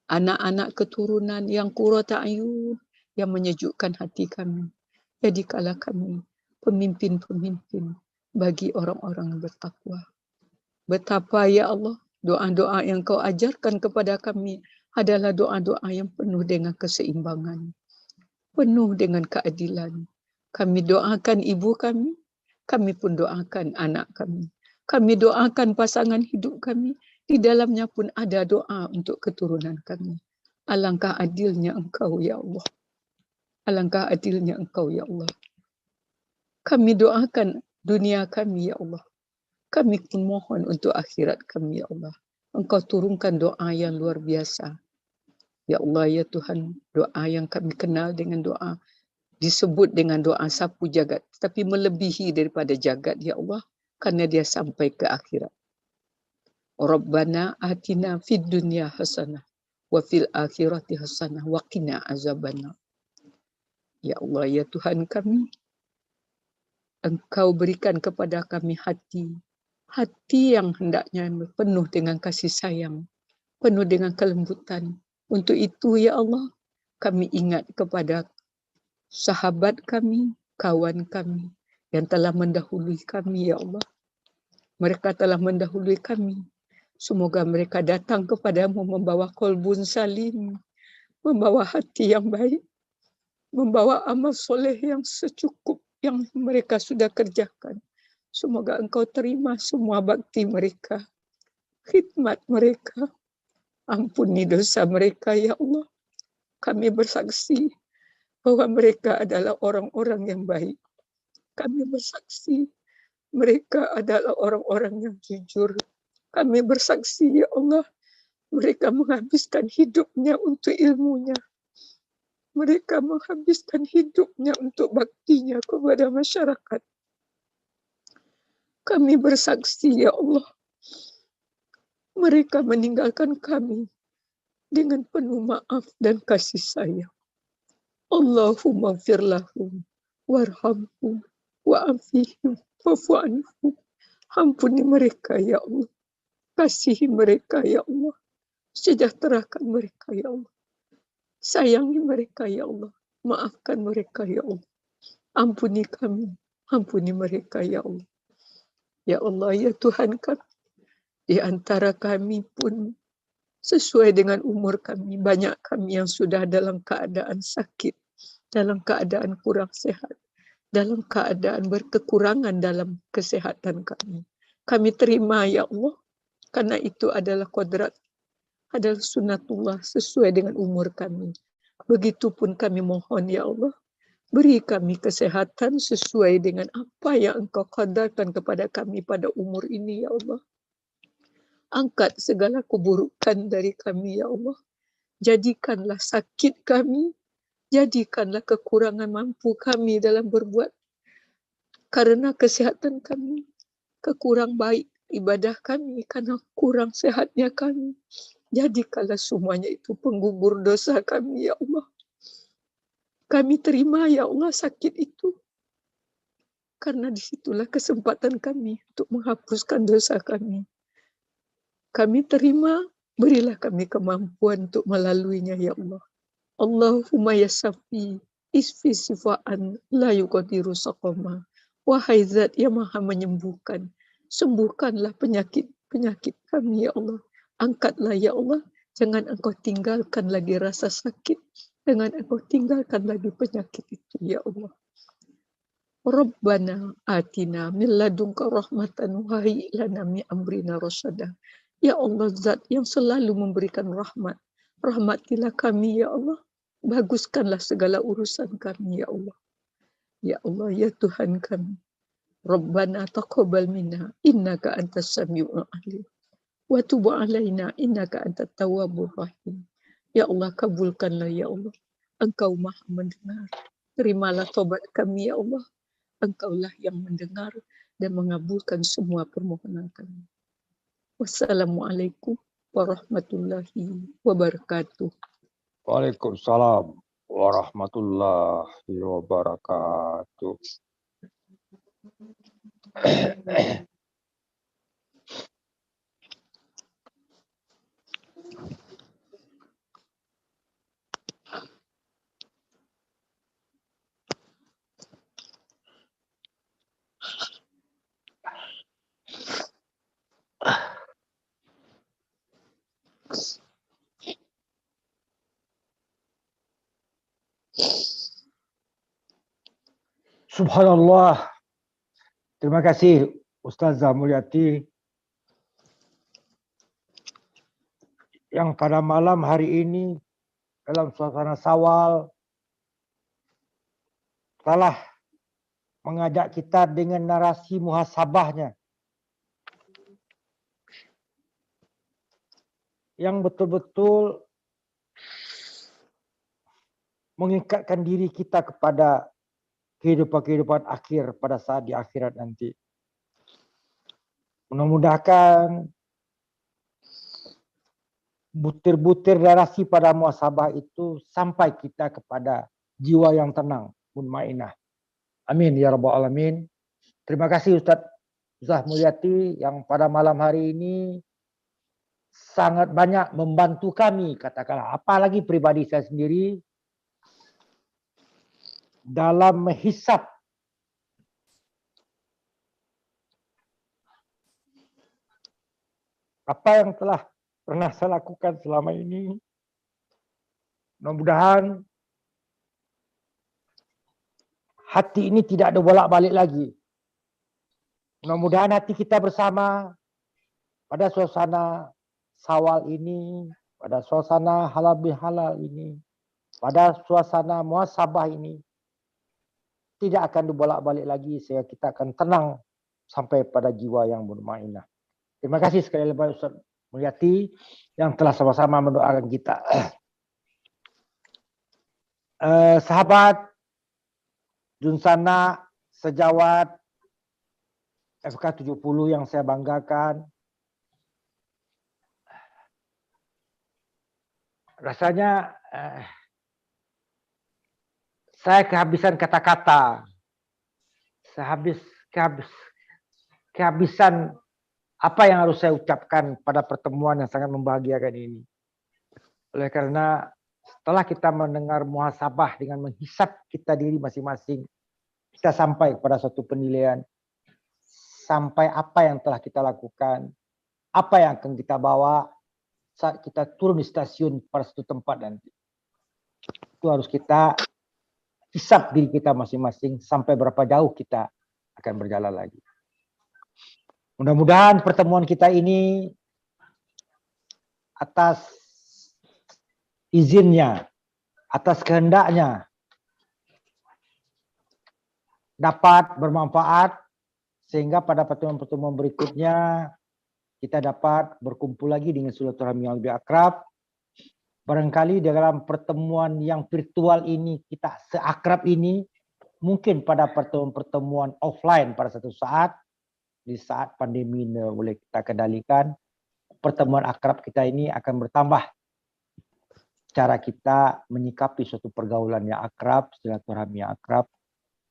anak-anak keturunan yang qurrata a'yun, yang menyejukkan hati kami. Jadikanlah kami pemimpin-pemimpin bagi orang-orang yang bertakwa. Betapa, ya Allah, doa-doa yang Kau ajarkan kepada kami adalah doa-doa yang penuh dengan keseimbangan. penuh dengan keadilan. Kami doakan ibu kami pun doakan anak kami doakan pasangan hidup kami, di dalamnya pun ada doa untuk keturunan kami. Alangkah adilnya Engkau ya Allah. Alangkah adilnya Engkau ya Allah. Kami doakan dunia kami ya Allah. Kami pun mohon untuk akhirat kami ya Allah. Engkau turunkan doa yang luar biasa. Ya Allah ya Tuhan, doa yang kami kenal dengan doa disebut dengan doa sapu jagat, tapi melebihi daripada jagat ya Allah, karena dia sampai ke akhirat. Rabbana atina fid dunya hasanah wa fil akhirati hasanah wa qina azabannar. Ya Allah ya Tuhan kami, Engkau berikan kepada kami hati yang hendaknya penuh dengan kasih sayang, penuh dengan kelembutan. Untuk itu ya Allah, kami ingat kepada sahabat kami, kawan kami yang telah mendahului kami ya Allah. Mereka telah mendahului kami. Semoga mereka datang kepadamu membawa qalbun salim, membawa hati yang baik, membawa amal soleh yang secukup yang mereka sudah kerjakan. Semoga Engkau terima semua bakti mereka, khidmat mereka. Ampuni dosa mereka ya Allah. Kami bersaksi bahwa mereka adalah orang-orang yang baik. Kami bersaksi mereka adalah orang-orang yang jujur. Kami bersaksi ya Allah, mereka menghabiskan hidupnya untuk ilmunya. Mereka menghabiskan hidupnya untuk baktinya kepada masyarakat. Kami bersaksi ya Allah, mereka meninggalkan kami dengan penuh maaf dan kasih sayang. Allahumma firlahum warhamhum wa'afihim wa'fu anhum. Ampuni mereka ya Allah. Kasihi mereka ya Allah. Sejahterakan mereka ya Allah. Sayangi mereka ya Allah. Maafkan mereka ya Allah. Ampuni kami. Ampuni mereka ya Allah. Ya Allah ya Tuhan kami. Di antara kami pun sesuai dengan umur kami. Banyak kami yang sudah dalam keadaan sakit. Dalam keadaan kurang sehat. Dalam keadaan berkekurangan dalam kesehatan kami. Kami terima ya Allah. Karena itu adalah kodrat, adalah sunnatullah sesuai dengan umur kami. Begitupun kami mohon ya Allah. Beri kami kesehatan sesuai dengan apa yang Engkau qadarkan kepada kami pada umur ini ya Allah. Angkat segala keburukan dari kami ya Allah. Jadikanlah sakit kami, jadikanlah kekurangan mampu kami dalam berbuat. Karena kesehatan kami, kekurang baik ibadah kami, karena kurang sehatnya kami. Jadikanlah semuanya itu penggugur dosa kami ya Allah. Kami terima ya Allah sakit itu. Karena disitulah kesempatan kami untuk menghapuskan dosa kami. Kami terima, berilah kami kemampuan untuk melaluinya ya Allah. Allahumma ya Safi, isfi sifaan la yuqadiru saqama. Wahai zat yang maha menyembuhkan, sembuhkanlah penyakit kami ya Allah. Angkatlah ya Allah, jangan Engkau tinggalkan lagi rasa sakit. Jangan Engkau tinggalkan lagi penyakit itu ya Allah. Rabbana atina min ladunka rahmatan wa hayyi lana min amrina rasyada. Ya Allah, zat yang selalu memberikan rahmat. Rahmatilah kami ya Allah. Baguskanlah segala urusan kami ya Allah. Ya Allah, ya Tuhan kami. Rabbana taqabbal minna innaka antas samiul alim. Wa tub alaina innaka antat tawwabur rahim. Ya Allah, kabulkanlah ya Allah. Engkau Maha mendengar. Terimalah tobat kami ya Allah. Engkaulah yang mendengar dan mengabulkan semua permohonan kami. Wassalamualaikum warahmatullahi wabarakatuh. Waalaikumsalam warahmatullahi wabarakatuh. Subhanallah. Terima kasih Ustazah Mulyati yang pada malam hari ini dalam suasana Syawal telah mengajak kita dengan narasi muhasabahnya yang betul-betul mengikatkan diri kita kepada kehidupan akhir pada saat di akhirat nanti. Mudah-mudahan butir-butir narasi pada muhasabah itu sampai kita kepada jiwa yang tenang, mutmainah. Amin ya rabbal alamin. Terima kasih Ustazah Mulyati yang pada malam hari ini sangat banyak membantu kami, katakanlah apalagi pribadi saya sendiri dalam menghisap apa yang telah pernah saya lakukan selama ini. Mudah-mudahan hati ini tidak ada bolak-balik lagi. Mudah-mudahan hati kita bersama pada suasana Syawal ini, pada suasana halal bihalal ini, pada suasana muhasabah ini tidak akan dibolak-balik lagi, sehingga kita akan tenang sampai pada jiwa yang mutmainah. Terima kasih sekali lagi Ustaz Mulyati yang telah sama-sama mendoakan kita. Sahabat Junsana sejawat FK 70 yang saya banggakan, rasanya saya kehabisan kata-kata, kehabisan apa yang harus saya ucapkan pada pertemuan yang sangat membahagiakan ini. Oleh karena setelah kita mendengar muhasabah dengan menghisap kita diri masing-masing, kita sampai kepada suatu penilaian, sampai apa yang telah kita lakukan, apa yang akan kita bawa saat kita turun di stasiun pada suatu tempat nanti. Itu harus kita hisap diri kita masing-masing sampai berapa jauh kita akan berjalan lagi. Mudah-mudahan pertemuan kita ini atas izinnya, atas kehendaknya dapat bermanfaat sehingga pada pertemuan-pertemuan berikutnya kita dapat berkumpul lagi dengan silaturahmi yang lebih akrab. Barangkali dalam pertemuan yang virtual ini kita seakrab ini, mungkin pada pertemuan-pertemuan offline pada satu saat, di saat pandemi ini boleh kita kendalikan, pertemuan akrab kita ini akan bertambah. Cara kita menyikapi suatu pergaulan yang akrab, silaturahmi yang akrab,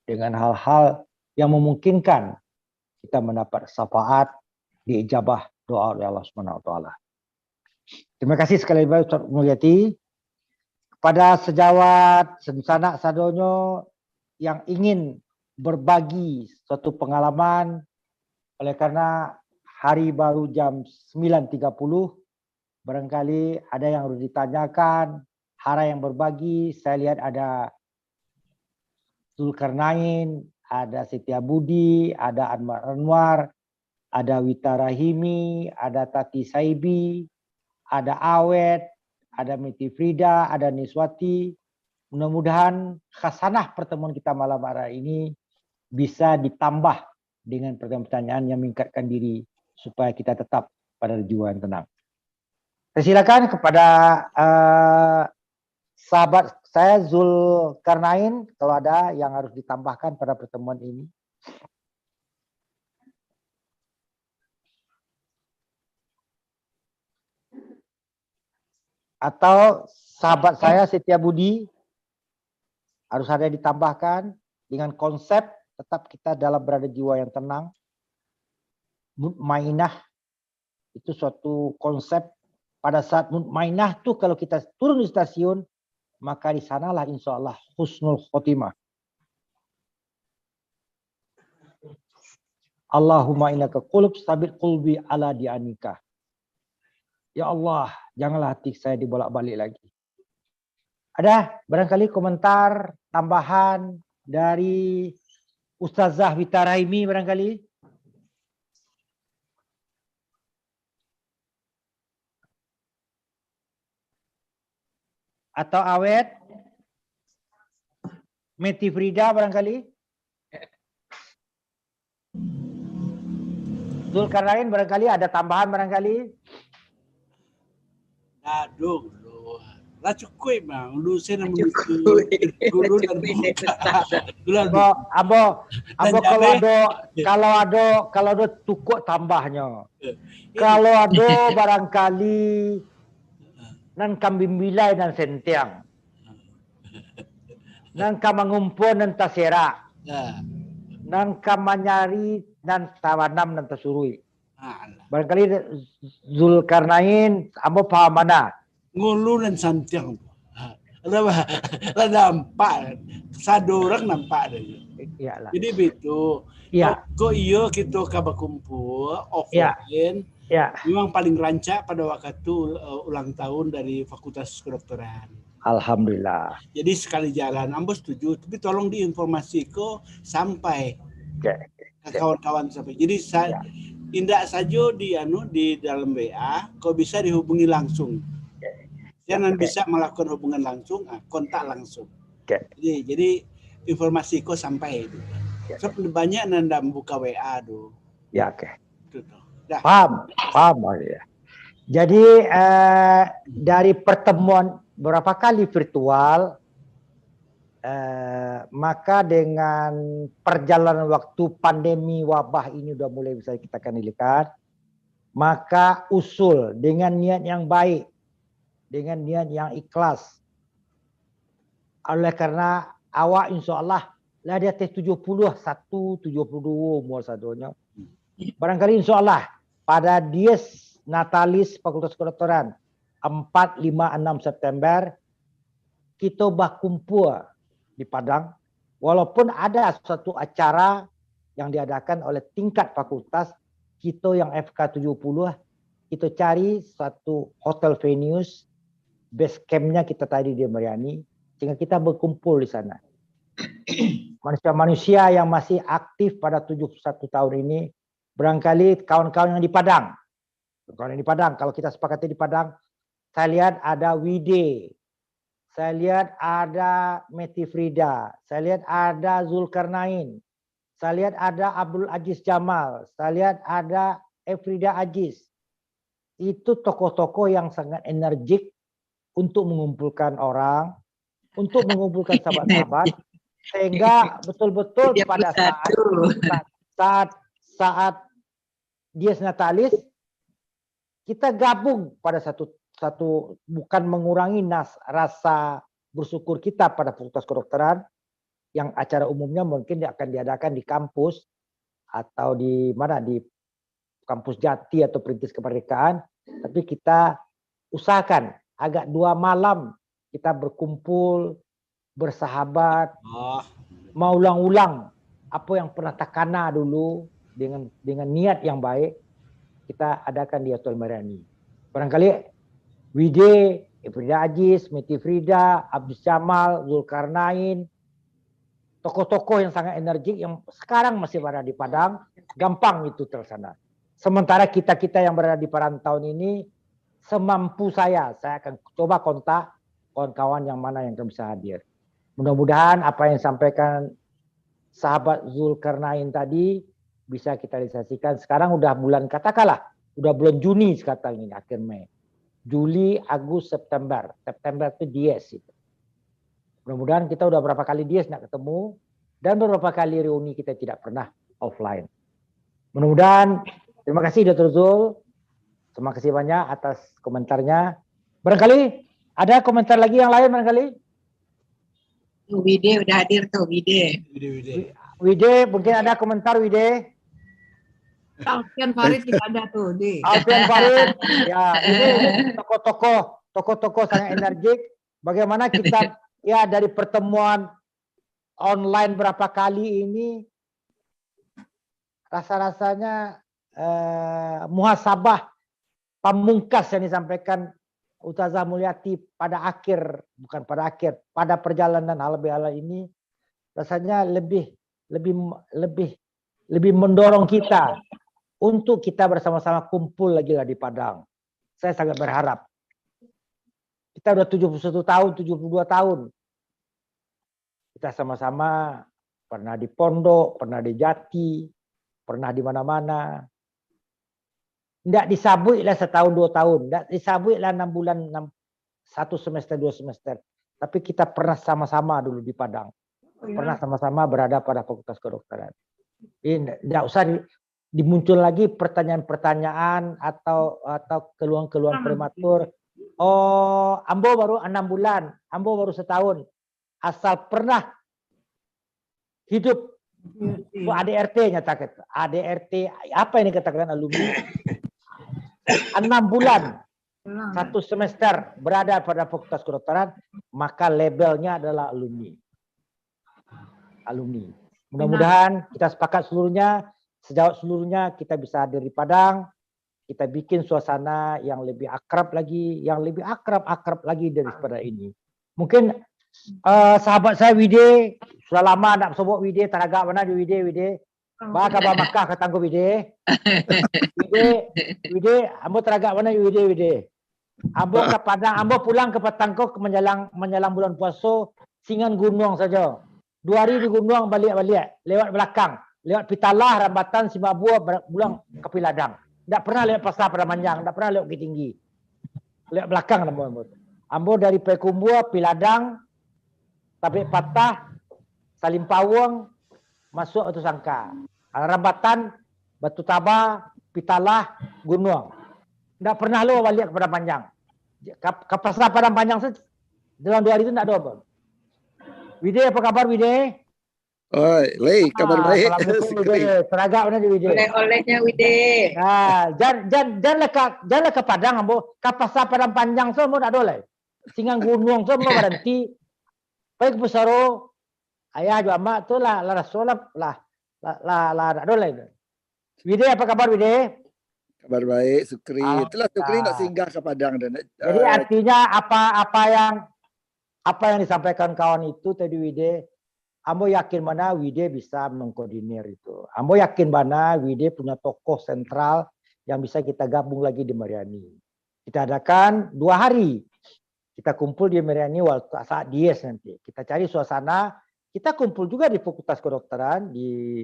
dengan hal-hal yang memungkinkan kita mendapat syafaat, diijabah doa oleh Allah Subhanahu wa taala. Terima kasih sekali lagi Ustaz Mulyati. Kepada sejawat sesanak sadonyo yang ingin berbagi suatu pengalaman, oleh karena hari baru jam 9.30, barangkali ada yang harus ditanyakan, hara yang berbagi, saya lihat ada Zulkarnain, ada Setia Budi, ada Anwar, ada Wita Rahimi, ada Tati Saibi, ada Awet, ada Miti Frida, ada Niswati. Mudah-mudahan khasanah pertemuan kita malam hari ini bisa ditambah dengan pertanyaan-pertanyaan yang meningkatkan diri supaya kita tetap pada jiwa yang tenang. Saya silakan kepada sahabat saya Zulkarnain kalau ada yang harus ditambahkan pada pertemuan ini. Atau sahabat saya Setia Budi harus ada yang ditambahkan dengan konsep tetap kita dalam berada jiwa yang tenang. Mutmainah itu suatu konsep. Pada saat mutmainah tuh kalau kita turun di stasiun, maka di sanalah insya Allah husnul khotimah. Allahumma innaka qulub sabit qulbi ala dianika. Ya Allah, janganlah hati saya dibolak-balik lagi. Ada barangkali komentar tambahan dari Ustazah Wita Rahimi barangkali. Atau Awet. Meti Frida barangkali. Zulkarnain barangkali ada tambahan barangkali. Aduh, lah cukup bang. Lu saya nak menuju guru dan Abo kalau ada tukuk tambahnya. Kalau ada barangkali nan kambing bilai dan sentiang. Nan kamangumpul dan tasera. Nan kamanyari dan tawanam dan tasurui. Barangkali Zulkarnain, abo paham mana? Ngulu dan santiang. Lah nampak. Satu orang nampak dia. Iyalah. Jadi begitu. Iya. Kok iya kita kabar kumpul offline. Ya. Memang paling rancak pada waktu itu ulang tahun dari Fakultas Kedokteran. Alhamdulillah. Jadi sekali jalan, ambo setuju. Tapi tolong diinformasikan sampai ke kawan-kawan sampai. Jadi tindak saja di dalam WA, kau bisa dihubungi langsung. Jangan bisa melakukan hubungan langsung, kontak langsung. Jadi informasi kau sampai. So, banyak nanda buka WA tuh. Ya, oke. Dah. Paham ya. Jadi dari pertemuan berapa kali virtual, maka dengan perjalanan waktu pandemi wabah ini udah mulai bisa kita kendalikan, maka usul dengan niat yang baik, dengan niat yang ikhlas, oleh karena awak insya Allah lah di atas 71, 72 umur sadonya. Barangkali insya Allah pada Dies Natalis Fakultas Kedokteran 4, 5, 6 September kita berkumpul di Padang. Walaupun ada suatu acara yang diadakan oleh tingkat fakultas, kita yang FK 70, kita cari suatu hotel venues, base campnya kita tadi di Mariani, sehingga kita berkumpul di sana. Manusia-manusia yang masih aktif pada 71 tahun ini, barangkali kawan-kawan yang di Padang. Kawan yang di Padang, kalau kita sepakati di Padang, saya lihat ada Wide, saya lihat ada Meti Frida, saya lihat ada Zulkarnain, saya lihat ada Abdul Aziz Jamal, saya lihat ada Efrida Aziz. Itu tokoh-tokoh yang sangat energik untuk mengumpulkan orang, untuk mengumpulkan sahabat-sahabat, sehingga betul-betul pada saat Dies Natalis kita gabung pada satu bukan mengurangi rasa bersyukur kita pada Fakultas Kedokteran yang acara umumnya mungkin akan diadakan di kampus atau di mana di kampus Jati atau Perintis Kemerdekaan, tapi kita usahakan agak 2 malam kita berkumpul bersahabat, mau ulang-ulang apa yang pernah takana dulu dengan niat yang baik, kita adakan di Hotel Mariani. Barangkali Wide, Efrida Aziz, Meti Frida, Abdul Jamal, Zulkarnain, tokoh-tokoh yang sangat energik yang sekarang masih berada di Padang, gampang itu terlaksana. Sementara kita-kita yang berada di perantauan ini, semampu saya akan coba kontak kawan-kawan yang mana yang bisa hadir. Mudah-mudahan apa yang disampaikan sahabat Zulkarnain tadi bisa kita realisasikan. Sekarang udah bulan katakanlah, udah bulan Juni sekarang ini, akhir Mei. Juli, Agustus, September. September itu Dies itu. Mudah-mudahan kita udah berapa kali Dies nak ketemu dan beberapa kali reuni kita tidak pernah offline. Mudah-mudahan terima kasih Dr. Zul. Terima kasih banyak atas komentarnya. Barangkali ada komentar lagi yang lain barangkali? Wide udah hadir tuh, Wide. Wide, mungkin ada komentar Wide? Alfian Farid juga ada tuh, Di. Alfian Farid, ya ini tokoh-tokoh sangat energik. Bagaimana kita ya dari pertemuan online berapa kali ini rasa-rasanya muhasabah pamungkas yang disampaikan Ustazah Mulyati pada perjalanan halal bihalal ini rasanya lebih lebih mendorong kita untuk kita bersama-sama kumpul lagi lah di Padang. Saya sangat berharap. Kita udah 71 tahun, 72 tahun. Kita sama-sama pernah di pondok, pernah di Jati, pernah di mana-mana. Tidak disabui lah setahun 2 tahun, tidak disabui lah 6 bulan, 1 semester 2 semester. Tapi kita pernah sama-sama dulu di Padang. Pernah sama-sama berada pada Fakultas Kedokteran. Tidak usah dimuncul lagi pertanyaan-pertanyaan atau keluhan-keluhan prematur. Oh, Ambo baru 6 bulan, Ambo baru setahun. Asal pernah hidup. ADRT nyatakan. ADRT, apa ini katakan alumni? 6 bulan, 1 semester berada pada Fakultas Kedokteran, maka labelnya adalah alumni. Mudah-mudahan kita sepakat seluruhnya, sejauh seluruhnya kita bisa hadir di Padang, kita bikin suasana yang lebih akrab lagi, lagi daripada ini. Mungkin sahabat saya Wide, sudah lama nak sebut Wide, teragak mana di Wide. Bah kabar Makkah katangku Wide. Wide, ambo teragak mana di Wide. Ambo ke Padang, ambo pulang ke Patangko menjelang bulan puasa, singan gunung saja. 2 hari di gunung balik-balik, lewat belakang, lewat Pitalah, Rambatan, Simabua, pulang ke Piladang. Tidak pernah lewat Pasar Padamanjang, tidak pernah lewat Bukit Tinggi. Lewat belakang ambo dari Pekumbua, Piladang, Tabik Patah, Salim Pawang, masuk Batu Sangka. Rambatan, Batu Tabah, Pitalah, Gunung. Tidak pernah lo balik ke Padamanjang. Ke Pasar Padamanjang saja dalam 2 hari itu tidak ada apa. Wide, apa kabar Wide? Oi, Lei, kabar baik. Assalamualaikum Wide. Teragak mana di Wide? Oleh-olehnya Wide. Nah, jangan ke Padang ambo, ke Pasar Padang Panjang semua tak boleh. Singang gunung semua berhenti. Baik besaro, ayah juga mak tu lah rasulap lah tak boleh. Wide, apa kabar Wide? Kabar baik, Sukri. Itulah Sukri nak singgah ke Padang dan. Jadi artinya apa yang disampaikan kawan itu tadi Wide, ambo yakin mana Wide bisa mengkoordinir itu. Ambo yakin mana Wide punya tokoh sentral yang bisa kita gabung lagi di Mariani. Kita adakan 2 hari. Kita kumpul di Mariani saat dies nanti. Kita cari suasana. Kita kumpul juga di Fakultas Kedokteran, di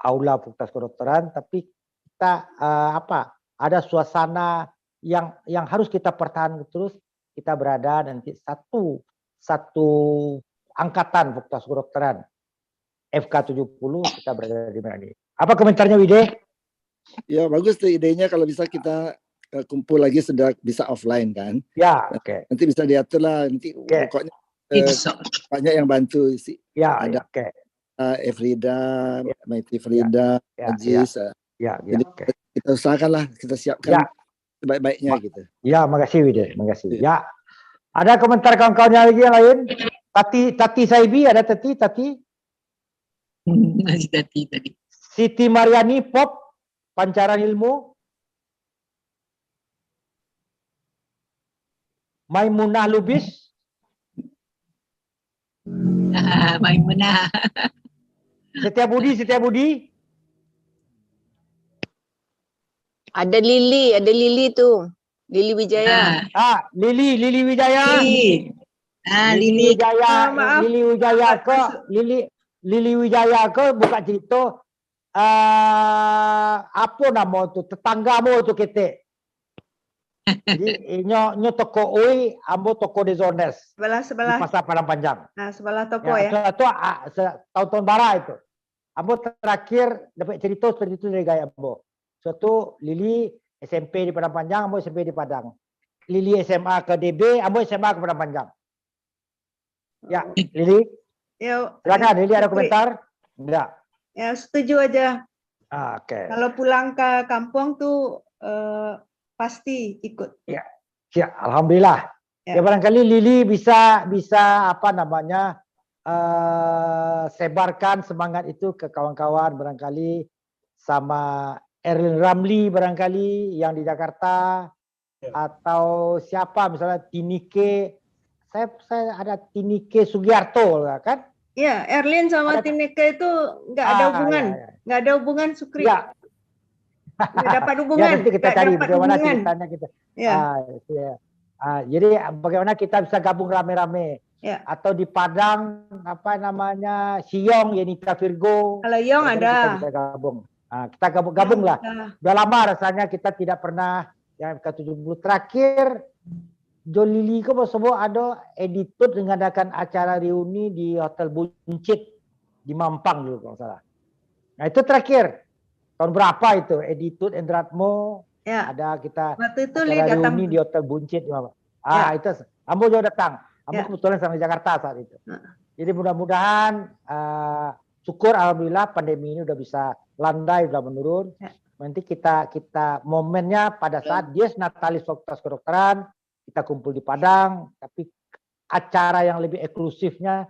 aula Fakultas Kedokteran. Tapi kita ada suasana yang harus kita pertahankan terus. Kita berada nanti satu angkatan Fakultas Kedokteran FK70 kita berada di mana ini. Apa komentarnya Wide? Ya bagus tuh idenya kalau bisa kita kumpul lagi sudah bisa offline kan. Ya, oke. Nanti bisa diatur lah nanti pokoknya banyak yang bantu sih. Ya, ada Efrida, Maiti Frida, Ajis. Jadi kita usahakanlah kita siapkan sebaik-baiknya gitu. Ya, makasih Wide, makasih. Ya. Ada komentar kawan-kawannya lagi yang lain? Tati Saibi, ada Tati? Masih Tati tadi. Siti Mariani Pop, Pancaran Ilmu. Maimunah Lubis. Maimunah. Setia Budi. Ada Lili tu. Lili Wijaya. Lili Wijaya. Lili Wijaya. Lili Wijaya ke buka cerita apa nama tu tetanggamu tu kita. Jadi nyo toko oi, ambo toko de Zones. Sebelah. Di Pasar Padang Panjang. Nah, sebelah toko ya. Itu tahun-tahun bara itu. Ambo terakhir dapat cerita seperti itu dari gaya ambo. Suatu Lili SMP di Padang Panjang, ambo SMP di Padang. Lili SMA ke DB, ambo SMA ke Padang Panjang. Ya, Lili. Ya. Silakan Lili, ada komentar? Enggak. Ya, setuju aja. Oke. Kalau pulang ke kampung tuh pasti ikut. Ya. Alhamdulillah. Ya barangkali Lili bisa apa namanya sebarkan semangat itu ke kawan-kawan barangkali sama Erlin Ramli barangkali yang di Jakarta atau siapa misalnya Tinike saya ada Tinike Sugiarto kan Ya, Erlin sama Ada- Tineke itu nggak ada hubungan, ya. nggak ada hubungan Sukri. Ya. Nggak dapat Ya, hubungan, nanti kita nggak cari dapat bagaimana hubungan. ceritanya kita. Ya, Ya. Jadi bagaimana kita bisa gabung rame-rame ya. atau di Padang apa namanya Siong, Yenita Virgo. Kalau Yong Bagaimana ada. kita bisa gabung. Kita gabung lah. Bisa. Udah lama rasanya kita tidak pernah yang ke-70 terakhir. Jolili ko semua ada editor mengadakan acara reuni di Hotel Buncit di Mampang dulu kalau salah. Nah itu terakhir tahun berapa itu editor Endratmo Ya. ada kita Waktu itu Li acara datang. reuni di Hotel Buncit di Mampang. Ya. Itu Ambo juga datang. Ambo Ya. kebetulan sama di Jakarta saat itu. Nah. Jadi mudah-mudahan syukur alhamdulillah pandemi ini udah bisa landai, udah menurun. Ya. Nanti kita momennya pada saat Dies Natalis Fakultas Kedokteran kita kumpul di Padang, tapi acara yang lebih eksklusifnya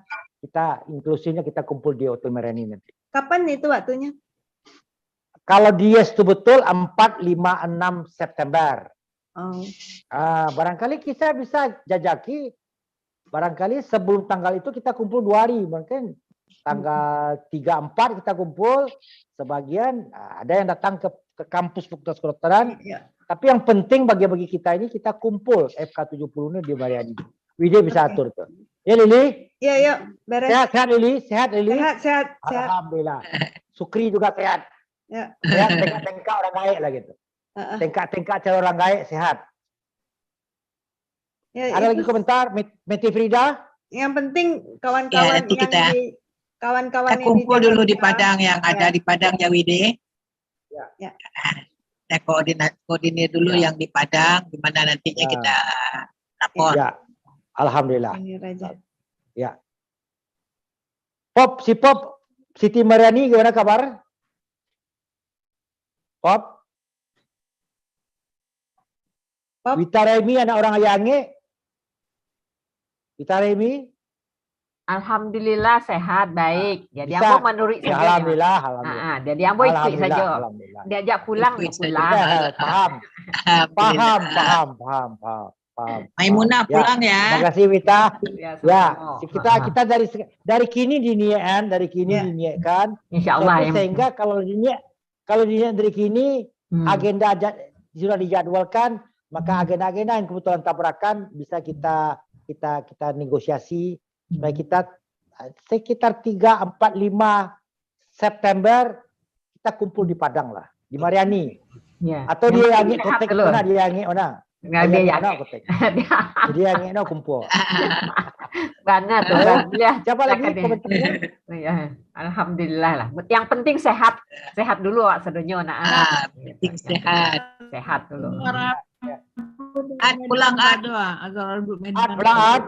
inklusifnya kita kumpul di Hotel Mereni nanti. Kapan itu waktunya? Kalau Dies itu betul 4, 5, 6 September. Oh. Barangkali kita bisa jajaki, barangkali sebelum tanggal itu kita kumpul 2 hari, mungkin tanggal 3, 4 kita kumpul, sebagian ada yang datang ke kampus Fakultas Kedokteran. Ya. Tapi yang penting bagi kita ini kita kumpul FK70 ini di Mariani. Widya bisa atur tuh. Ya Lili? Ya, yuk, beres. Sehat Lili? Sehat Lili? Sehat. Alhamdulillah. Sukri juga sehat. Ya. Sehat, tengkak orang gaek lah gitu. Tengkak cara orang gaek sehat. Ya, Ada lagi komentar, Meti Frida? Yang penting kawan-kawan itu yang kita- kawan-kawan Kita kumpul dulu di Padang yang Ya. ada di Padang ya Wide. Ya. Kita koordinir dulu yang di Padang, gimana nantinya Ya. kita lapor. Ya. Alhamdulillah. Ini Raja. Ya. Pop, Siti Mariani gimana kabar? Pop? Wita Remi anak orang Ayange? Wita Remi? Alhamdulillah sehat baik. Jadi Bisa. ambo menurut Ya, saja. alhamdulillah, Ah, alhamdulillah. jadi ambo ikut Alhamdulillah, saja. alhamdulillah. Diajak pulang, Ikut saja. pulang. Paham. Paham. Maimunah Ya. pulang ya. Terima kasih Wita. Ya, Ya, sama-sama. kita dari kini diniatkan, diniatkan. Insyaallah. Tapi sehingga kalau diniat dari kini agenda sudah dijadwalkan, maka agenda-agenda yang kebetulan tabrakan bisa kita negosiasi supaya kita sekitar 3, 4, 5 September kita kumpul di Padang lah, di Mariani. Ya. Atau Yang dia penting yang sehat kotek dulu. mana dia yang mana? Nggak, dia yang kotek. Jadi yang kumpul. Benar tuh. Ya. Siapa lagi silakan deh. komentarnya? Ya, alhamdulillah lah. Yang penting sehat dulu Wak Sedonyo nak. Penting sehat. Sehat dulu. Ad pulang Ad. Pulang, Ad.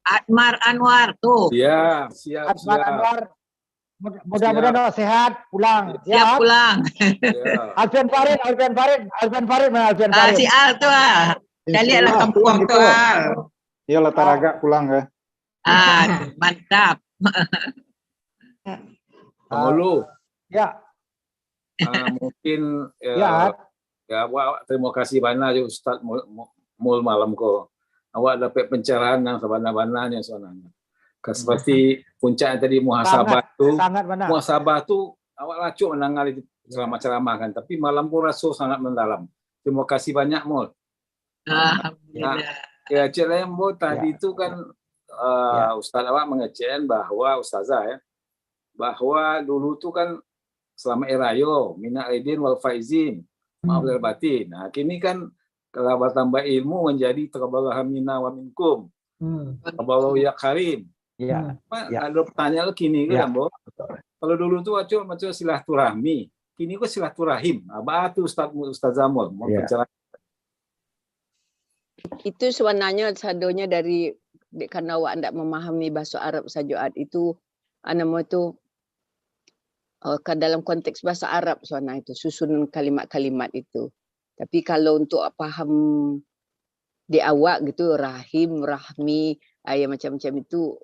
Admar Anwar tuh. Ya, siap. Admar Anwar. Mudah-mudahan sehat pulang. Siap Ad. pulang. Ya. Alfian Farid mana Alfian Farid? Si Al tuh ah. Saya lihatlah kampung tuh Al. Iya latar agak pulang ya. Mantap. Pengulu. Ya. Mungkin Ya. awak terima kasih banyak Ustaz mul malam ko. Awak dapat pencerahan yang sabana-bananya sebenarnya. Seperti puncak tadi muhasabah tu. Sangat benar. Muhasabah tu awak lacuk menangani ceramah-ceramah kan, tapi malam pun rasa sangat mendalam. Terima kasih banyak Mul. Alhamdulillah. Ya, Cik Lembo tadi itu kan Ustaz awak mengecen bahwa Ustazah bahwa dulu tu kan selama erayo minal aidin wal faizin maaf lahir batin. Nah, kini kan kalau bertambah ilmu menjadi taqabbalallahu minna wa minkum. Taqabbalallahu ya karim. Ya. Ada pertanyaan kini kan, Bo. Kalau dulu tu macam silaturahmi, kini kok silaturahim. Apa tu Ustazah Mul? Mau bicara. Itu sebenarnya sadonya dari karena awak tidak memahami bahasa Arab saja itu nama itu dalam konteks bahasa Arab sebenarnya itu susunan kalimat-kalimat itu. Tapi kalau untuk paham di awak gitu rahim, rahmi, macam-macam itu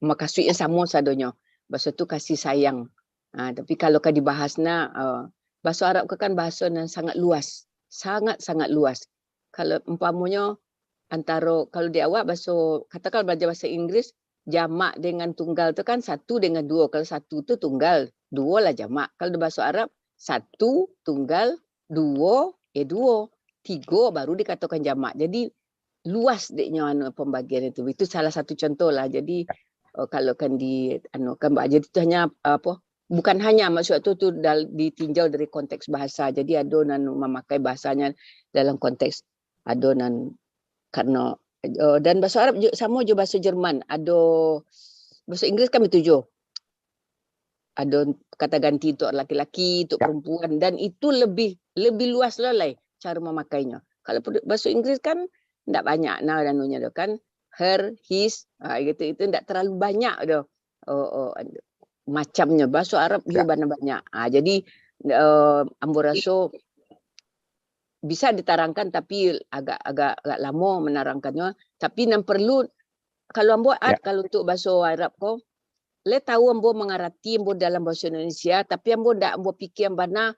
maksudnya sama sadonya. Bahasa itu kasih sayang. Tapi kalau kan dibahasnya bahasa Arab kan bahasa yang sangat luas, sangat luas. Kalau umpamanya antara kalau di awak bahasa katakan belajar bahasa Inggris jamak dengan tunggal tu kan 1 dengan 2. Kalau 1 tu tunggal, 2 lah jamak. Kalau bahasa Arab 1 tunggal, 2 2, 3 baru dikatakan jamak. Jadi luas deknya pembagian itu. Itu salah satu contoh lah. Jadi kalau kan jadi itu hanya bukan hanya maksud tu ditinjau dari konteks bahasa. Jadi adonan memakai bahasanya dalam konteks adonan karena dan bahasa Arab sama je bahasa Jerman. Bahasa Inggris kami 7. Ada kata ganti untuk laki-laki, untuk perempuan, dan itu lebih luas lah cara memakainya. Kalau bahasa Inggris kan tidak banyak danunya kan, her, his, gitu itu tidak terlalu banyak dah macamnya. Bahasa Arab juga banyak. Jadi ambo rasa bisa diterangkan tapi agak lama menerangkannya. Tapi yang perlu kalau ambo kalau untuk bahasa Arab ko le tahu ambo mengerti ambo dalam bahasa Indonesia, tapi ambo ndak ambo fikir mana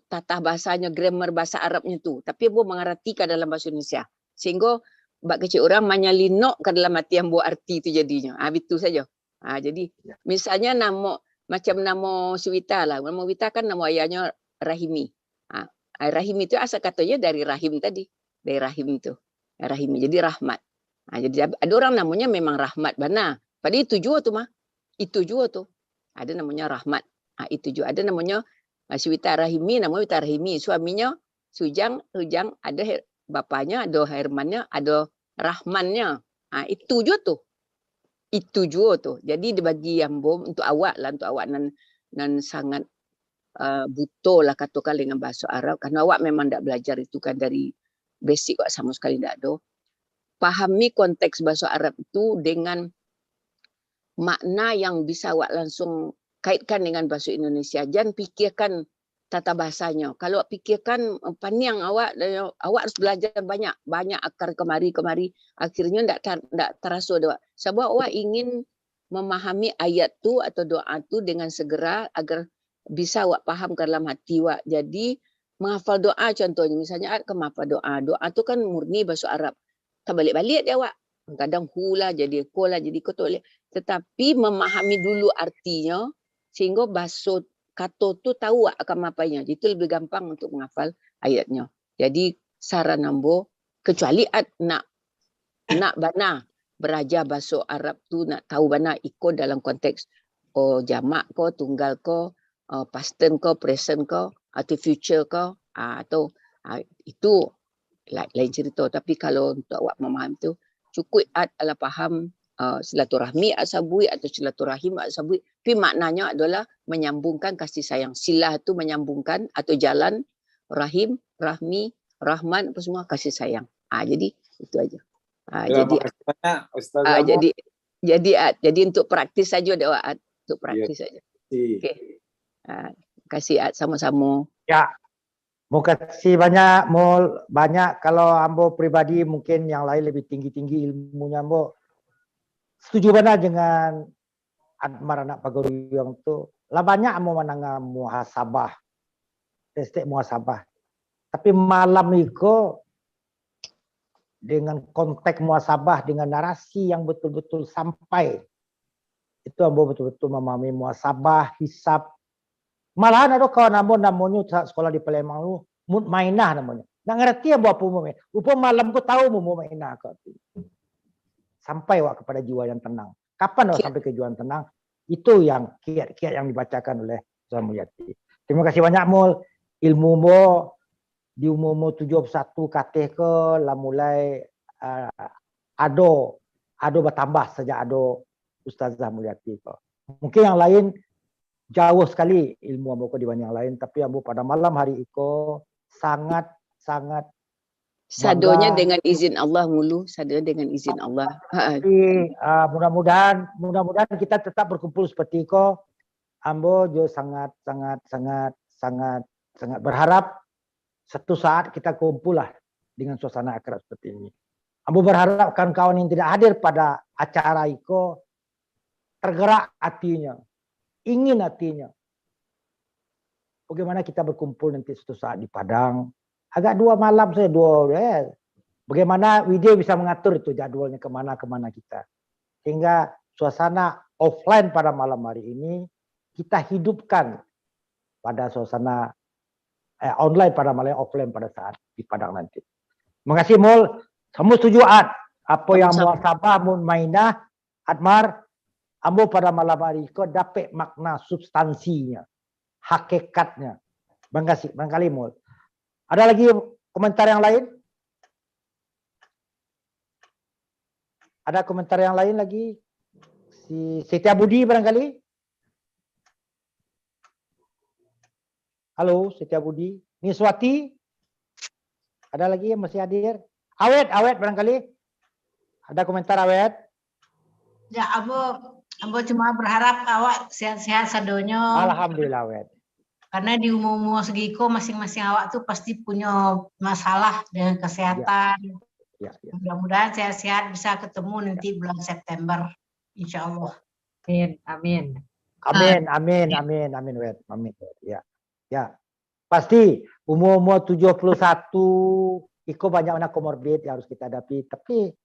tata bahasanya, grammar bahasa Arabnya tu. Tapi ambo mengerti ke dalam bahasa Indonesia. Sehingga bak kecil orang menyalinok ke dalam hati ambo arti itu jadinya. Itu saja. Jadi misalnya macam nama Suwita lah. Nama Wita kan nama ayahnya Rahimi. Rahim itu asal katanya dari rahim tadi. Dari rahim itu. Rahimi. Jadi rahmat. Jadi ada orang namanya memang rahmat bana. Padahal itu juga tu mah. Itu juga tuh. Ada namanya rahmat. Itu juga ada namanya Suwita Rahimi, namanya Wita Rahimi. Suaminya Sujang, ada bapaknya, ada Hermannya, ada Rahmannya. Itu juga tuh. Itu juga tuh. Jadi dibagi yang untuk awak lah, untuk awak nan sangat butuh lah katakan dengan bahasa Arab. Karena awak memang tidak belajar itu kan dari basic, awak sama sekali tidak ada. Pahami konteks bahasa Arab itu dengan makna yang bisa awak langsung kaitkan dengan bahasa Indonesia. Jangan fikirkan tata bahasanya. Kalau awak fikirkan panjang awak harus belajar banyak akar kemari. Akhirnya tidak terasa awak. Sebab awak ingin memahami ayat tu atau doa tu dengan segera agar bisa awak faham ke dalam hati awak. Jadi menghafal doa contohnya. Misalnya menghafal doa. Doa tu kan murni bahasa Arab. Tak balik-balik dia awak. Kadang hu lah, jadi ko lah, jadi ko boleh. Tetapi memahami dulu artinya sehingga bahasa kata tu tahu akan apanya. Itu lebih gampang untuk menghafal ayatnya. Jadi saran ambo kecuali nak bana belajar bahasa Arab tu nak tahu bana ikut dalam konteks jamak ko, tunggal ko, past tense ko, present ko, atau future ko, atau itu lain cerita. Tapi kalau untuk awak memaham tu cukup adalah faham silaturahmi asabui atau silaturahim asabui. Tapi maknanya adalah menyambungkan kasih sayang. Silah itu menyambungkan atau jalan, rahim, rahmi, rahman apa semua kasih sayang. Jadi itu aja. Jadi untuk praktis saja doa untuk praktis saja. Okey. Kasih sama-sama. Ya. Mau kasih banyak kalau ambo pribadi mungkin yang lain lebih tinggi ilmunya ambo. Setuju benar dengan Admar anak Pagoriyong tu. Lah banyak ambo menangga muhasabah. Testek muhasabah. Tapi malam itu dengan konteks muhasabah dengan narasi yang betul-betul sampai. Itu ambo betul-betul memahami muhasabah, hisab. Malahan ada kawan ambo namanya sekolah di Palembang lu mutmainah namanya. Nak ngerti ambo apa mutmainah. Rupa malam ku tahu mutmainah kau tu. Sampai wak kepada jiwa yang tenang. Kapan wak sampai ke jiwa yang tenang? Itu yang kiat-kiat yang dibacakan oleh Ustaz Mulyati. Terima kasih banyak Mul. Ilmu mo di umur 71 kateh ke lah mulai ado bertambah sejak ado Ustazah Mulyati ko. Mungkin yang lain jauh sekali ilmu ambo dibanding yang lain, tapi ambo pada malam hari itu sangat sadonya dengan izin Allah mulu, sadonya dengan izin Allah. Mudah-mudahan kita tetap berkumpul seperti itu. Ambo jo sangat berharap satu saat kita kumpul lah dengan suasana akrab seperti ini. Ambo berharap kawan-kawan yang tidak hadir pada acara itu tergerak hatinya. Ingin hatinya. Bagaimana kita berkumpul nanti suatu saat di Padang. Agak 2 malam saja, 2. Bagaimana Widya bisa mengatur itu jadwalnya kemana kita. Sehingga suasana offline pada malam hari ini kita hidupkan pada suasana online pada malam offline pada saat di Padang nanti. Terima kasih Mul. Kamu setuju Ad? Apa yang muasabah mun mainah Admar, ambo pada malam hari kau dapat makna substansinya, hakikatnya. Terima kasih, barangkali Mul. Ada lagi komentar yang lain? Ada komentar yang lain lagi? Si Setia Budi barangkali? Halo, Setia Budi. Miswati? Ada lagi yang masih hadir? Awet barangkali? Ada komentar Awet? Ya, Ambo cuma berharap awak sehat-sehat sadonyo. Alhamdulillah Awet. Karena di umur segiko masing-masing awak tuh pasti punya masalah dengan kesehatan. Ya. Mudah-mudahan sehat-sehat bisa ketemu nanti bulan September, insya Allah. Amin. Amin Wet. Amin. Ya. Pasti umur 71 iko banyak anak komorbid yang harus kita hadapi. Tapi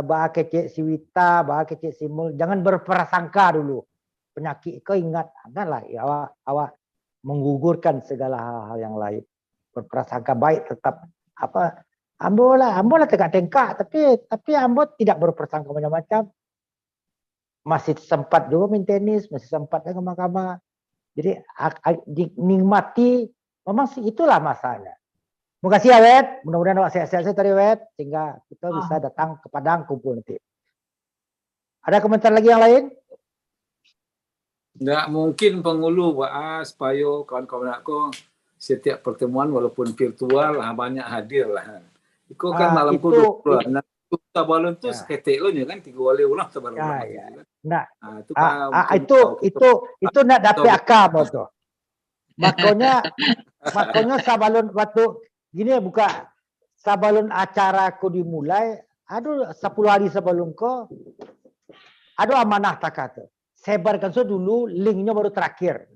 bah kecik si Wita, bah kecik si Mul, jangan berprasangka dulu. Penyakit iko ingat, janganlah ya, awak menggugurkan segala hal-hal yang lain. Berprasangka baik tetap apa? Ambo lah tengkak-tengkak, tapi ambo tidak berprasangka macam-macam. Masih sempat juga main tenis, masih sempat ke mahkamah. Jadi dinikmati, memang sih itulah masanya. Terima kasih Awet, mudah-mudahan awak sehat-sehat tadi Awet, sehingga kita bisa datang ke Padang kumpul nanti. Ada komentar lagi yang lain? Nggak mungkin penghulu supaya kawan-kawan aku setiap pertemuan walaupun virtual banyak hadir lah. Itu kan malam kudu. Nah, tabalun tuh seketik lo kan 3 kali ulang tabalun. Nah, itu nak dapat akal betul. Makanya sabalun waktu gini buka sabalun acara ku dimulai, aduh 10 hari sebelum ko, aduh amanah tak kata. Sebarkan dulu linknya baru terakhir.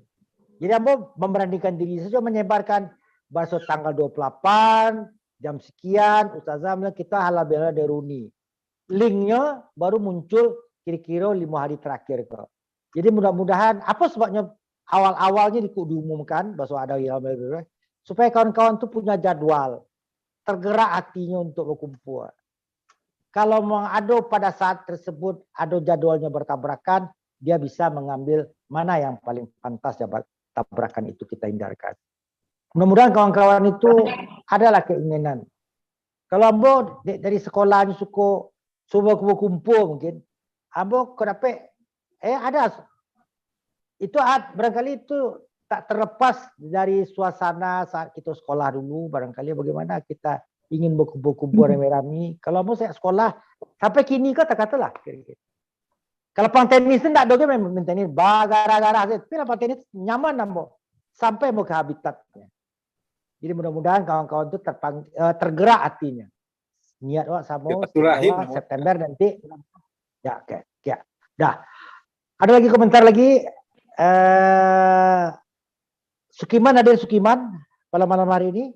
Jadi ambo memberanikan diri saja menyebarkan bahasa tanggal 28 jam sekian Ustazah kita halal bihalal deruni. Linknya baru muncul kira-kira 5 hari terakhir kok. Jadi mudah-mudahan apa sebabnya awal-awalnya diumumkan bahwa ada halal bihalal supaya kawan-kawan tuh punya jadwal, tergerak hatinya untuk berkumpul. Kalau mau ada pada saat tersebut ada jadwalnya bertabrakan, dia bisa mengambil mana yang paling pantas tabrakan itu kita hindarkan. Mudah-mudahan kawan-kawan itu adalah keinginan. Kalau ambo dari sekolahnya suka kumpul mungkin, ambo kenapa? Ada itu barangkali itu tak terlepas dari suasana saat kita sekolah dulu. Barangkali bagaimana kita ingin berkumpul rame-rame. Kalau ambo saya sekolah sampai kini kata katalah. Kalau pang tenis itu tidak ada main tenis, gara-gara tapi lapang tenis nyaman ambo sampai mau ke habitatnya. Jadi mudah-mudahan kawan-kawan itu tergerak hatinya. Niat wak sama September nanti. Ya, oke. Ya. Dah. Ada lagi komentar lagi? Sukiman, ada Sukiman pada malam hari ini?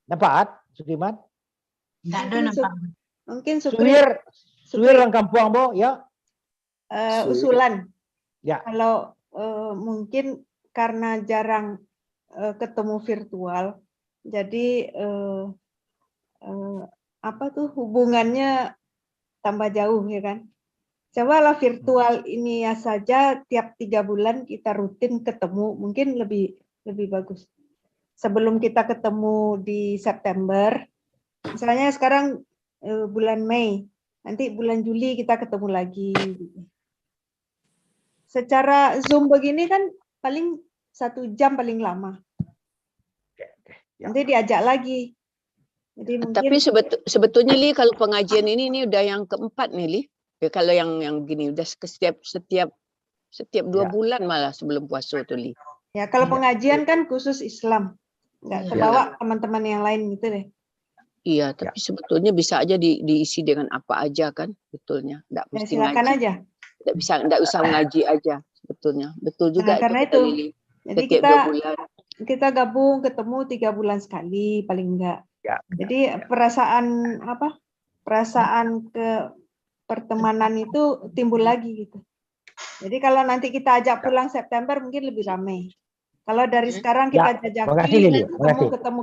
Nampak Sukiman? Tidak ada nampak. Mungkin Suwir orang kampung Bo, ya. Usulan. Ya. Kalau mungkin karena jarang ketemu virtual, jadi hubungannya tambah jauh ya kan. Cobalah virtual ini ya saja tiap 3 bulan kita rutin ketemu, mungkin lebih bagus. Sebelum kita ketemu di September, misalnya sekarang bulan Mei, nanti bulan Juli kita ketemu lagi. Secara Zoom begini kan paling 1 jam paling lama. Nanti diajak lagi. Jadi mungkin... Tapi sebetulnya Li, kalau pengajian ini udah yang keempat nih Li. Ya, kalau yang gini udah setiap 2 bulan malah sebelum puasa tuh Li. Ya kalau pengajian kan khusus Islam, nggak kebawa teman-teman yang lain gitu deh. Iya, tapi sebetulnya bisa aja diisi dengan apa aja kan, betulnya. Nggak mesti silakan ngaji. Aja. Nggak usah ngaji aja, sebetulnya. Betul juga. Karena itu. Jadi setiap 2 bulan. Kita gabung ketemu 3 bulan sekali paling enggak. Ya. Jadi perasaan pertemanan itu timbul lagi gitu. Jadi kalau nanti kita ajak pulang September mungkin lebih ramai. Kalau dari sekarang kita makasih, Lili.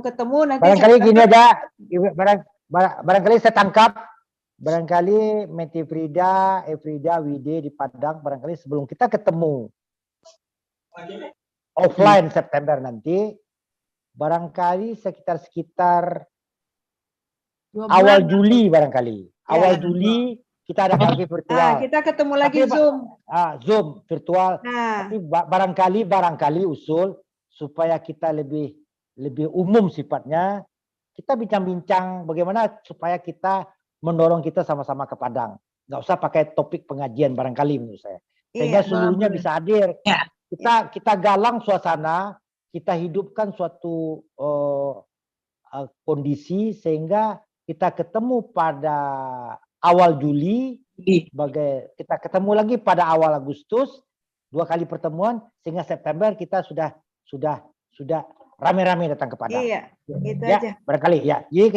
ketemu nanti barangkali gini aja, barangkali saya tangkap, barangkali Meti Frida, Efrida, Wide di Padang, barangkali sebelum kita ketemu offline September nanti, barangkali sekitar awal Juli barangkali. Awal Juli kita ada lagi virtual. Kita ketemu lagi Zoom. Zoom virtual. Tapi barangkali usul supaya kita lebih umum sifatnya, kita bincang-bincang bagaimana supaya kita mendorong kita sama-sama ke Padang. Nggak usah pakai topik pengajian barangkali menurut saya. Sehingga seluruhnya bisa hadir. Kita galang suasana, kita hidupkan suatu kondisi sehingga kita ketemu pada awal Juli, kita ketemu lagi pada awal Agustus, 2 kali pertemuan sehingga September kita sudah rame-rame datang ke Padang. Iya, gitu ya, aja. Barangkali ya. Jadi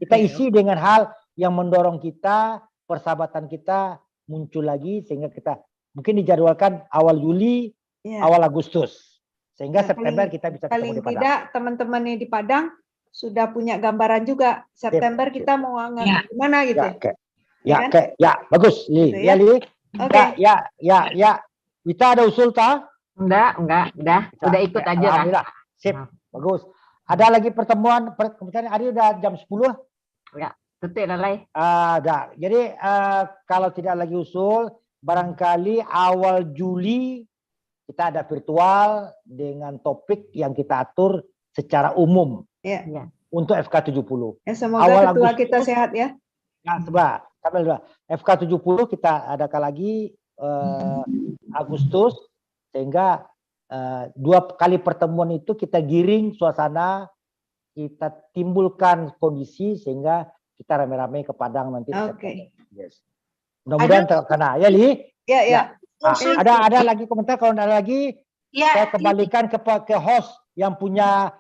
kita isi dengan hal yang mendorong kita, persahabatan kita muncul lagi sehingga kita mungkin dijadwalkan awal Juli, awal Agustus. Sehingga September kita bisa ketemu di Padang. Paling tidak teman-teman yang di Padang sudah punya gambaran juga September kita mau gimana gitu. Bagus, Li. Gitu, ya, Li. Oke. Ya. Wita ada usul tak? Enggak, udah ikut aja Alhamdulillah. Sip, bagus. Ada lagi pertemuan, kemudian hari udah jam 10? Ya, tutup lalai. Ada. Jadi kalau tidak lagi usul, barangkali awal Juli kita ada virtual dengan topik yang kita atur secara umum. Ya. Untuk FK70. Semoga awal ketua Agustus, kita sehat ya. Coba, FK70 kita adakan lagi Agustus sehingga 2 kali pertemuan itu kita giring suasana, kita timbulkan kondisi sehingga kita rame-rame ke Padang nanti. Oke. Yes. Mudah-mudahan terkena ya, Li. Ya. Ada lagi komentar, kalau ada lagi saya kembalikan ke host yang punya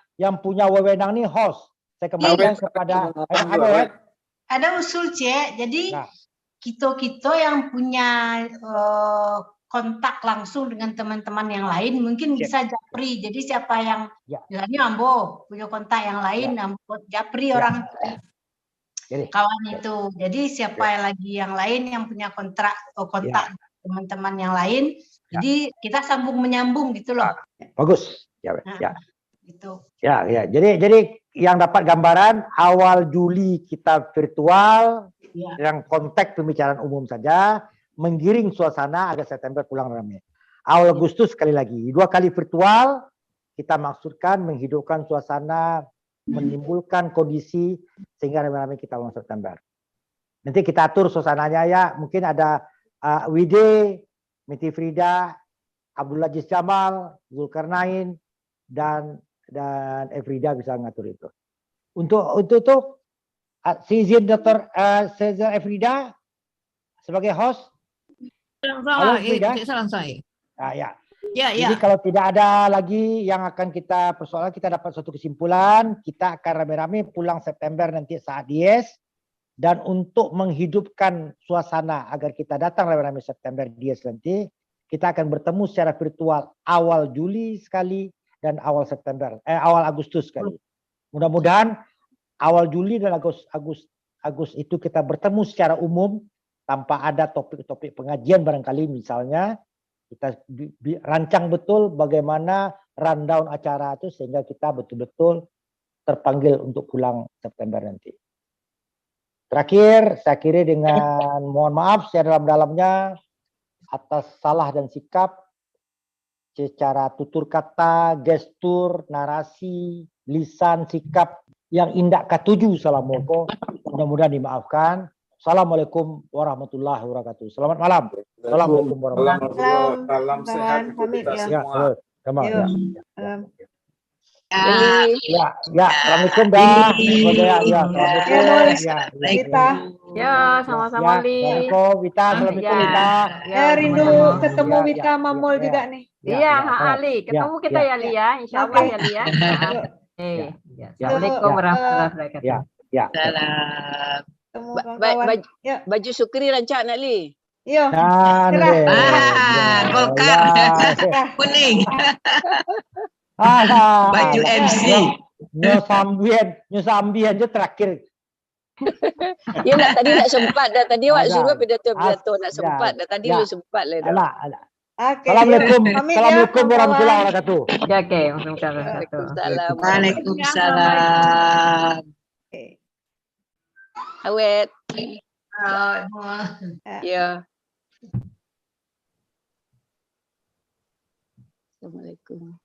wewenang nih, host. Saya kembalikan kepada ada usul, Cek. Jadi kita yang punya kontak langsung dengan teman-teman yang lain mungkin bisa japri. Jadi siapa yang misalnya Ambo punya kontak yang lain, Ambo japri orang kawan itu. Jadi siapa lagi yang lain yang punya kontak teman-teman yang lain. Jadi kita sambung menyambung gitu loh. Bagus. Gitu. Jadi yang dapat gambaran awal Juli kita virtual, yang kontak pembicaraan umum saja, menggiring suasana agar September pulang ramai. Awal Agustus sekali lagi 2 kali virtual, kita maksudkan menghidupkan suasana, menimbulkan kondisi sehingga ramai-ramai kita pulang September. Nanti kita atur suasananya ya, mungkin ada Wide, Meti Frida, Abdul Aziz Jamal, Zulkarnain, dan Efrida bisa ngatur itu. Untuk si izin Dr. Cesar Efrida sebagai host. Salam saya. Jadi kalau tidak ada lagi yang akan kita persoalan, kita dapat suatu kesimpulan, kita akan rame-rame pulang September nanti saat dies. Dan untuk menghidupkan suasana agar kita datang rame-rame September dies nanti, kita akan bertemu secara virtual awal Juli sekali dan awal Agustus sekali. Mudah-mudahan awal Juli dan Agustus itu kita bertemu secara umum tanpa ada topik-topik pengajian barangkali, misalnya kita rancang betul bagaimana rundown acara itu sehingga kita betul-betul terpanggil untuk pulang September nanti. Terakhir, saya kira dengan mohon maaf saya dalam-dalamnya atas salah dan sikap secara tutur kata, gestur, narasi, lisan, sikap yang indah katuju. Assalamualaikum. Mudah-mudahan dimaafkan. Assalamualaikum warahmatullahi wabarakatuh. Selamat malam. Assalamualaikum warahmatullahi wabarakatuh. Salam sehat untuk kita semua. Assalamualaikum dah. Sama-sama Li. Assalamualaikum Wita, assalamualaikum Wita. Rindu ketemu Wita Mamol juga nih. Iya, Ali, ketemu kita ya Li ya, insyaallah ya Li ya. Assalamualaikum warahmatullahi wabarakatuh. Salam. Ketemu kawan-kawan. Ya. Baju Sukri rancak nak li. Yo. Golkar. Kuning. Baju MC. Nyo sambian je terakhir. Ya nak tadi nak sempat dah. Tadi awak suruh pidato nak sempat dah. Tadi lu sempat lah dah. Alah. Assalamualaikum. Assalamualaikum warahmatullahi wabarakatuh. Ya, okey. Waalaikumsalam. Waalaikumsalam. Awet. Ya. Assalamualaikum.